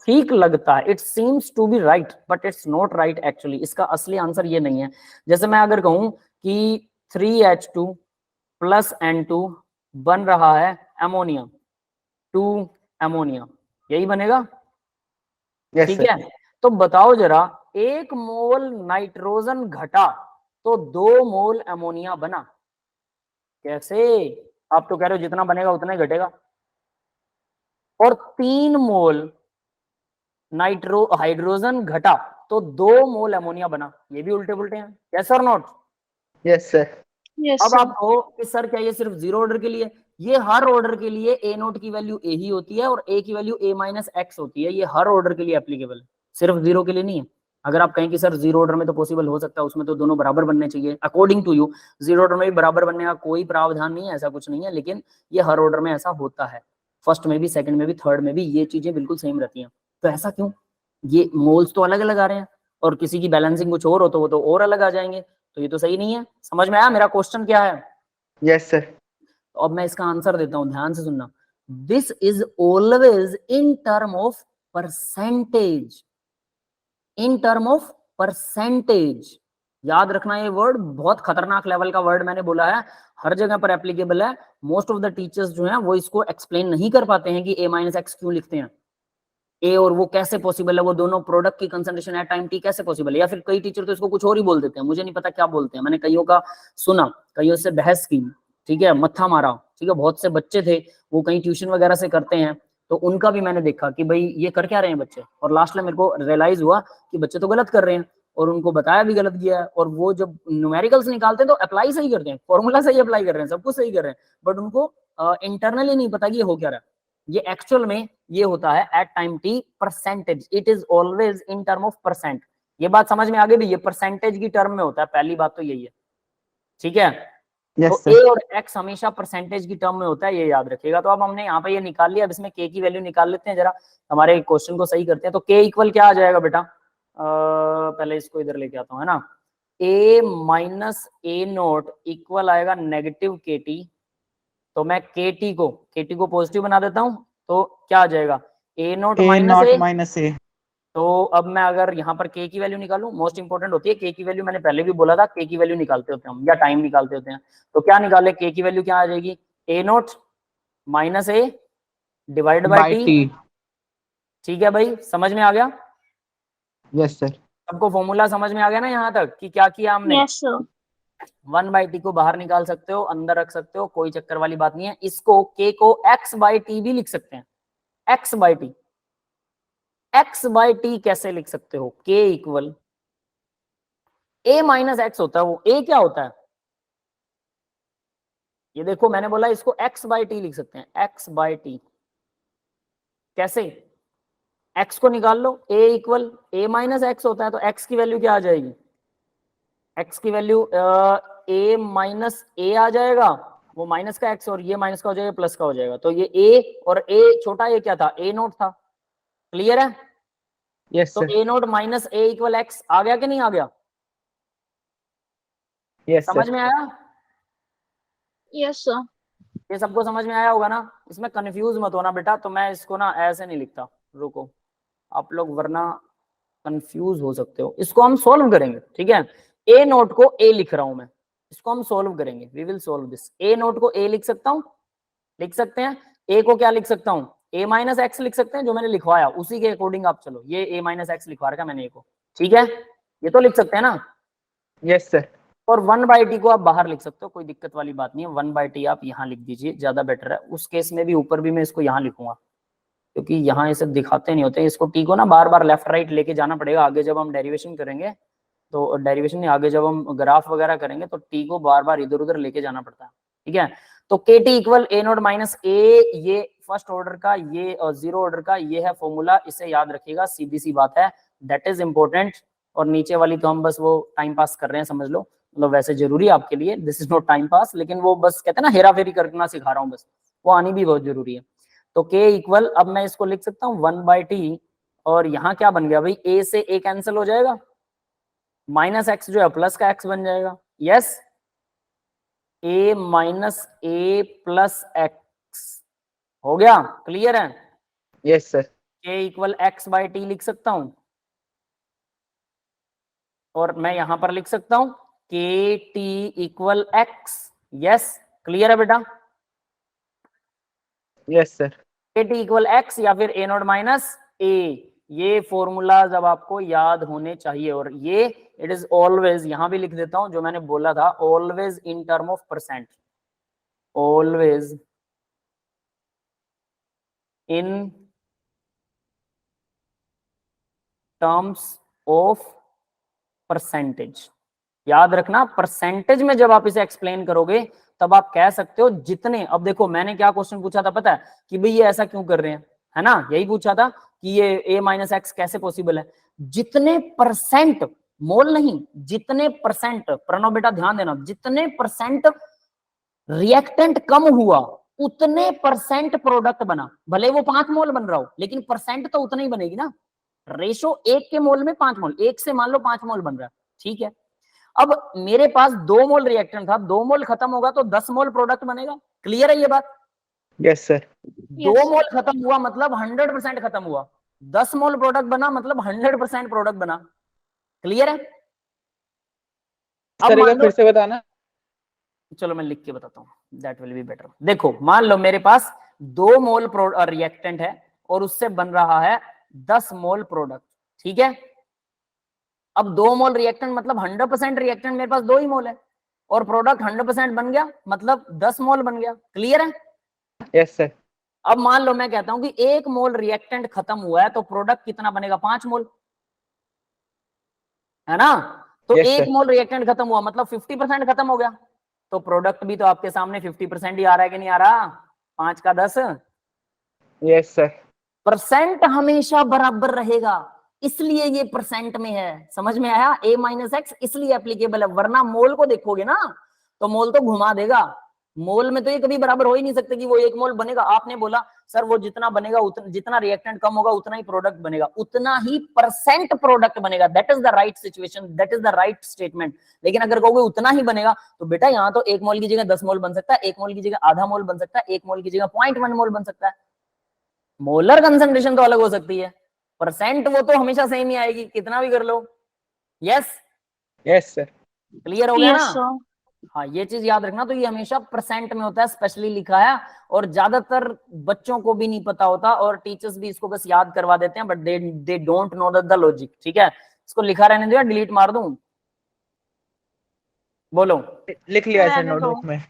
ठीक लगता है, it seems to be right but it's not right actually. इसका असली आंसर ये नहीं है। जैसे मैं अगर कहूं कि 3H2 प्लस N2 बन रहा है अमोनिया, 2 अमोनिया, यही बनेगा, यस ठीक सर। है? तो बताओ जरा, 1 मोल नाइट्रोजन घटा तो 2 मोल अमोनिया बना, कैसे? आप तो कह रहे हो जितना बनेगा उतना ही घटेगा। और 3 मोल हाइड्रोजन घटा तो 2 मोल अमोनिया बना, ये भी उल्टे पुल्टे हैं, यस और नॉट? Yes sir. Yes, अब sir. आप कहो कि सर क्या ये सिर्फ जीरो ऑर्डर के लिए? ये हर ऑर्डर के लिए ए नोट की वैल्यू ए ही होती है और ए की वैल्यू ए माइनस एक्स होती है। ये हर ऑर्डर के लिए एप्लीकेबल है, सिर्फ जीरो के लिए नहीं है। अगर आप कहें कि सर जीरो ऑर्डर में तो पॉसिबल हो सकता है, उसमें तो दोनों बराबर बनने चाहिए, according to you zero order में भी बराबर बनने का कोई प्रावधान नहीं है, ऐसा कुछ नहीं है, लेकिन ये हर ऑर्डर में ऐसा होता है, फर्स्ट में भी, सेकंड में भी, थर्ड में भी, ये चीजें बिल्कुल सेम रहती हैं। तो ऐसा क्यों? ये मोल्स तो अलग अलग आ रहे हैं और किसी की बैलेंसिंग कुछ और हो तो वो तो और अलग आ जाएंगे, तो ये तो सही नहीं है। समझ में आया मेरा क्वेश्चन क्या है? Yes sir. तो अब मैं इसका आंसर देता हूं, ध्यान से सुनना। This is always in term of percentage, in term of percentage. याद रखना, ये वर्ड बहुत खतरनाक लेवल का वर्ड मैंने बोला है, हर जगह पर एप्लीकेबल है। मोस्ट ऑफ द टीचर्स जो हैं वो इसको एक्सप्लेन नहीं कर पाते हैं कि a माइनस एक्स क्यों लिखते हैं, ए और वो कैसे पॉसिबल है, वो दोनों प्रोडक्ट की कंसंट्रेशन एट टाइम टी कैसे पॉसिबल है। या फिर कई टीचर तो इसको कुछ और ही बोल देते हैं, मुझे नहीं पता क्या बोलते हैं। मैंने कईयों का सुना, कईयों से बहस की, ठीक है, मत्था मारा, ठीक है। बहुत से बच्चे थे वो कहीं ट्यूशन वगैरह से करते हैं, तो उनका भी मैंने देखा कि भाई ये कर क्या रहे हैं बच्चे, और लास्ट में मेरे को रियलाइज हुआ कि बच्चे तो गलत कर रहे हैं, और उनको बताया भी गलत किया है। और वो जब न्यूमेरिकल्स निकालते हैं तो अप्लाई सही करते हैं, फॉर्मूला सही अप्लाई कर रहे हैं, सब कुछ सही कर रहे हैं, बट उनको इंटरनली नहीं पता कि ये हो क्या रहा है। ये एक्चुअल में ये होता है at time T percentage, it is always in term of percent. ये बात समझ में आ गई भी, ये परसेंटेज की टर्म में होता है, पहली बात तो यही है, ठीक है। यस तो ए और एक्स हमेशा परसेंटेज की टर्म में होता है, ये याद रखिएगा। तो अब हमने यहाँ पे ये निकाल लिया, अब इसमें के की वैल्यू निकाल लेते हैं, जरा हमारे क्वेश्चन को सही करते हैं। तो के इक्वल क्या आ जाएगा बेटा, पहले इसको इधर लेके आता हूँ, है ना। ए माइनस ए नोट इक्वल आएगा नेगेटिव के टी। तो मैं के टी को पॉजिटिव बना देता हूँ, तो क्या आ जाएगा, ए नोट माइनस ए। तो अब मैं अगर यहाँ पर के की वैल्यू निकालूं, मोस्ट इंपोर्टेंट होती है के की वैल्यू, मैंने पहले भी बोला था के की वैल्यू निकालते होते हैं हम, या टाइम निकालते होते हैं। तो क्या निकाले, के की वैल्यू क्या आ जाएगी, A naught minus A divide by T. ठीक है भाई, समझ में आ गया? Yes sir. सबको फॉर्मूला समझ में आ गया ना यहाँ तक कि क्या किया हमने? Yes sir. 1/t को बाहर निकाल सकते हो, अंदर रख सकते हो, कोई चक्कर वाली बात नहीं है। इसको k को x/t भी लिख सकते हैं, x/t। x/t कैसे लिख सकते हो, k equal a minus x होता है, वो a क्या होता है, ये देखो मैंने बोला इसको x/t लिख सकते हैं, x/t। कैसे, x को निकाल लो, a equal a minus x होता है, तो x की वैल्यू क्या आ जाएगी, x की वैल्यू a माइनस a आ जाएगा, वो माइनस का x और ये माइनस का हो जाएगा, प्लस का हो जाएगा। तो ये a और a छोटा a क्या था, a नोट था। क्लियर है? यस तो sir. a naught minus a equal X आ गया कि नहीं आ गया? यस समझ सर। में आया? Yes sir. ये सबको समझ में आया होगा ना? इसमें कंफ्यूज मत होना बेटा, तो मैं इसको ना ऐसे नहीं लिखता, रुको आप लोग वरना कंफ्यूज हो सकते हो। इसको हम सोल्व करेंगे, ठीक है। ए नोट को ए लिख रहा हूं मैं, इसको हम सोल्व करेंगे, we will solve this. A naught को ए लिख सकता हूं, लिख सकते हैं। ए को क्या लिख सकता हूं, ए माइनस एक्स लिख सकते हैं, जो मैंने लिखवाया उसी के अकॉर्डिंग आप चलो। ये ए माइनस एक्स लिखवा रखा मैंने ए को, ठीक है, ये तो लिख सकते हैं ना। Yes sir. और 1/t को आप बाहर लिख सकते हो, कोई दिक्कत वाली बात नहीं है। 1/t आप यहाँ लिख दीजिए, ज्यादा बेटर है। उस केस में भी ऊपर भी मैं इसको यहाँ लिखूंगा, क्योंकि यहाँ इसे दिखाते नहीं होते। इसको टी को ना बार बार लेफ्ट राइट लेके जाना पड़ेगा आगे, जब हम डेरिवेशन करेंगे तो डेरिवेशन नहीं, आगे जब हम ग्राफ वगैरह करेंगे तो टी को बार बार इधर उधर लेके जाना पड़ता है, ठीक है। तो के टी इक्वल ए नोट माइनस ए, ये फर्स्ट ऑर्डर का, ये जीरो ऑर्डर का, ये है फॉर्मूला, इसे याद रखिएगा, सीधी सी बात है, दैट इज इंपॉर्टेंट। और नीचे वाली तो हम बस वो टाइम पास कर रहे हैं, समझ लो, मतलब वैसे जरूरी है आपके लिए, this is not time pass, लेकिन वो बस कहते हैं ना हेरा फेरी करना सिखा रहा हूँ, बस वो आनी भी बहुत जरूरी है। तो के इक्वल, अब मैं इसको लिख सकता हूँ 1/t, और यहाँ क्या बन गया भाई, ए से ए कैंसिल हो जाएगा, माइनस एक्स जो है प्लस का एक्स बन जाएगा। यस, ए माइनस ए प्लस एक्स हो गया, क्लियर है? Yes sir. के इक्वल x/t लिख सकता हूं, और मैं यहां पर लिख सकता हूं के T equal x. Yes, clear है बेटा? Yes sir. के टी इक्वल एक्स या फिर ए नोट माइनस ए, ये फॉर्मूला जब आपको याद होने चाहिए। और ये इट इज ऑलवेज, यहां भी लिख देता हूं जो मैंने बोला था, always in term of percent, always in terms of percentage. याद रखना, परसेंटेज में जब आप इसे एक्सप्लेन करोगे तब आप कह सकते हो जितने, अब देखो मैंने क्या क्वेश्चन पूछा था पता है, कि भाई ये ऐसा क्यों कर रहे हैं, है ना, यही पूछा था कि ये a माइनस एक्स कैसे पॉसिबल है। जितने परसेंट, मोल नहीं, जितने परसेंट, प्रणव बेटा ध्यान देना, जितने परसेंट रिएक्टेंट कम हुआ उतने परसेंट प्रोडक्ट बना। भले वो 5 मोल बन रहा हो, लेकिन परसेंट तो उतना ही बनेगी ना। रेशो 1 के मोल में 5 मोल, 1 से मान लो 5 मोल बन रहा है, ठीक है। अब मेरे पास 2 मोल रिएक्टेंट था, 2 मोल खत्म होगा तो 10 मोल प्रोडक्ट बनेगा। क्लियर है ये बात? Yes sir. 2 मोल खत्म हुआ मतलब 100% खत्म हुआ, 10 मोल प्रोडक्ट बना मतलब 100% प्रोडक्ट बना। क्लियर है? अब सर एक मान बार लो, फिर से बताना। चलो मैं लिख के बताता हूँ, दैट विल बी बेटर। देखो मान लो मेरे पास 2 मोल रिएक्टेंट है और उससे बन रहा है 10 मोल प्रोडक्ट, ठीक है। अब 2 मोल रिएक्टेंट मतलब 100% रिएक्टेंट मेरे पास 2 ही मोल है, और प्रोडक्ट 100% बन गया मतलब 10 मोल बन गया। क्लियर है? Yes sir. अब मान लो मैं कहता हूं कि 1 मोल रिएक्टेंट खत्म हुआ है तो प्रोडक्ट कितना बनेगा? 5 मोल, है ना। तो Yes, 1 sir. मोल रिएक्टेंट खत्म हुआ मतलब 50% खत्म हो गया, तो प्रोडक्ट भी तो आपके सामने 50% ही आ रहा है कि नहीं आ रहा? 5 का 10 यस सर। परसेंट हमेशा बराबर रहेगा, इसलिए ये परसेंट में है। समझ में आया? a माइनस एक्स इसलिए एप्लीकेबल है, वरना मोल को देखोगे ना तो मोल तो घुमा देगा। मोल में तो ये कभी बराबर हो ही नहीं सकते कि वो 1 मोल बनेगा। आपने बोला सर वो जितना बनेगा जितना रिएक्टेंट कम होगा उतना ही प्रोडक्ट बनेगा, उतना ही परसेंट प्रोडक्ट बनेगा। That is the right situation, that is the right statement. लेकिन अगर कहोगे उतना ही बनेगा तो बेटा यहाँ तो 1 मोल की जगह 10 मोल बन सकता है, 1 मोल की जगह आधा मोल बन सकता है, 1 मोल की जगह 0.1 मोल बन सकता है। मोलर कंसंट्रेशन तो अलग हो सकती है, परसेंट वो तो हमेशा सेम ही आएगी कितना भी कर लो। Yes, yes sir. क्लियर हो गया यस ना? सर। हाँ, ये चीज याद रखना। तो ये हमेशा परसेंट में होता है, स्पेशली लिखा है, और ज्यादातर बच्चों को भी नहीं पता होता और टीचर्स भी इसको बस याद करवा देते हैं, but they don't know the logic. ठीक है, इसको लिखा रहने दो या डिलीट मार दूं? बोलो, लिख लिया है सर रहने दो। नोटबुक में।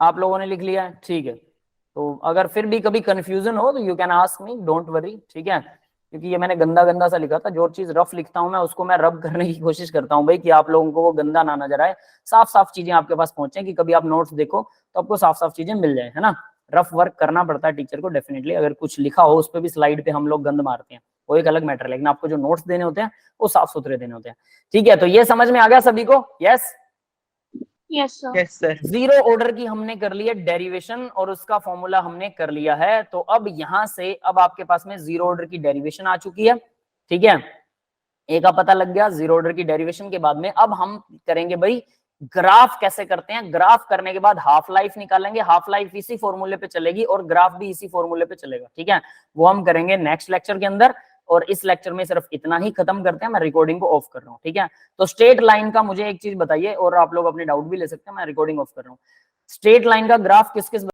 आप लोगों ने लिख लिया है? ठीक है, तो अगर फिर भी कभी कंफ्यूजन हो तो you can ask me, don't worry. ठीक है, क्योंकि ये मैंने गंदा गंदा सा लिखा था, जो चीज रफ लिखता हूं मैं उसको मैं रब करने की कोशिश करता हूं भाई, कि आप लोगों को वो गंदा ना नजर आए, साफ साफ चीजें आपके पास पहुंचे, कि कभी आप नोट्स देखो तो आपको साफ साफ चीजें मिल जाए, है ना। रफ वर्क करना पड़ता है टीचर को डेफिनेटली, अगर कुछ लिखा हो उस पर भी स्लाइड पे हम लोग गंद मारते हैं, वो एक अलग मैटर है, लेकिन आपको जो नोट्स देने होते हैं वो साफ सुथरे देने होते हैं। ठीक है, तो ये समझ में आ गया सभी को? Yes. Yes sir. Yes sir. Zero order की हमने कर ली है डेरिवेशन और उसका फॉर्मूला हमने कर लिया है। तो अब यहां से अब आपके पास में जीरो ऑर्डर की डेरिवेशन आ चुकी है। ठीक है, ए का पता लग गया। जीरो ऑर्डर की डेरिवेशन के बाद में अब हम करेंगे भाई ग्राफ कैसे करते हैं। ग्राफ करने के बाद हाफ लाइफ निकालेंगे, हाफ लाइफ इसी फॉर्मूले पे चलेगी और ग्राफ भी इसी फॉर्मूले पे चलेगा। ठीक है, वो हम करेंगे नेक्स्ट लेक्चर के अंदर, और इस लेक्चर में सिर्फ इतना ही खत्म करते हैं। मैं रिकॉर्डिंग को ऑफ कर रहा हूँ। ठीक है, तो स्ट्रेट लाइन का मुझे एक चीज बताइए, और आप लोग अपने डाउट भी ले सकते हैं, मैं रिकॉर्डिंग ऑफ कर रहा हूँ। स्ट्रेट लाइन का ग्राफ किस किस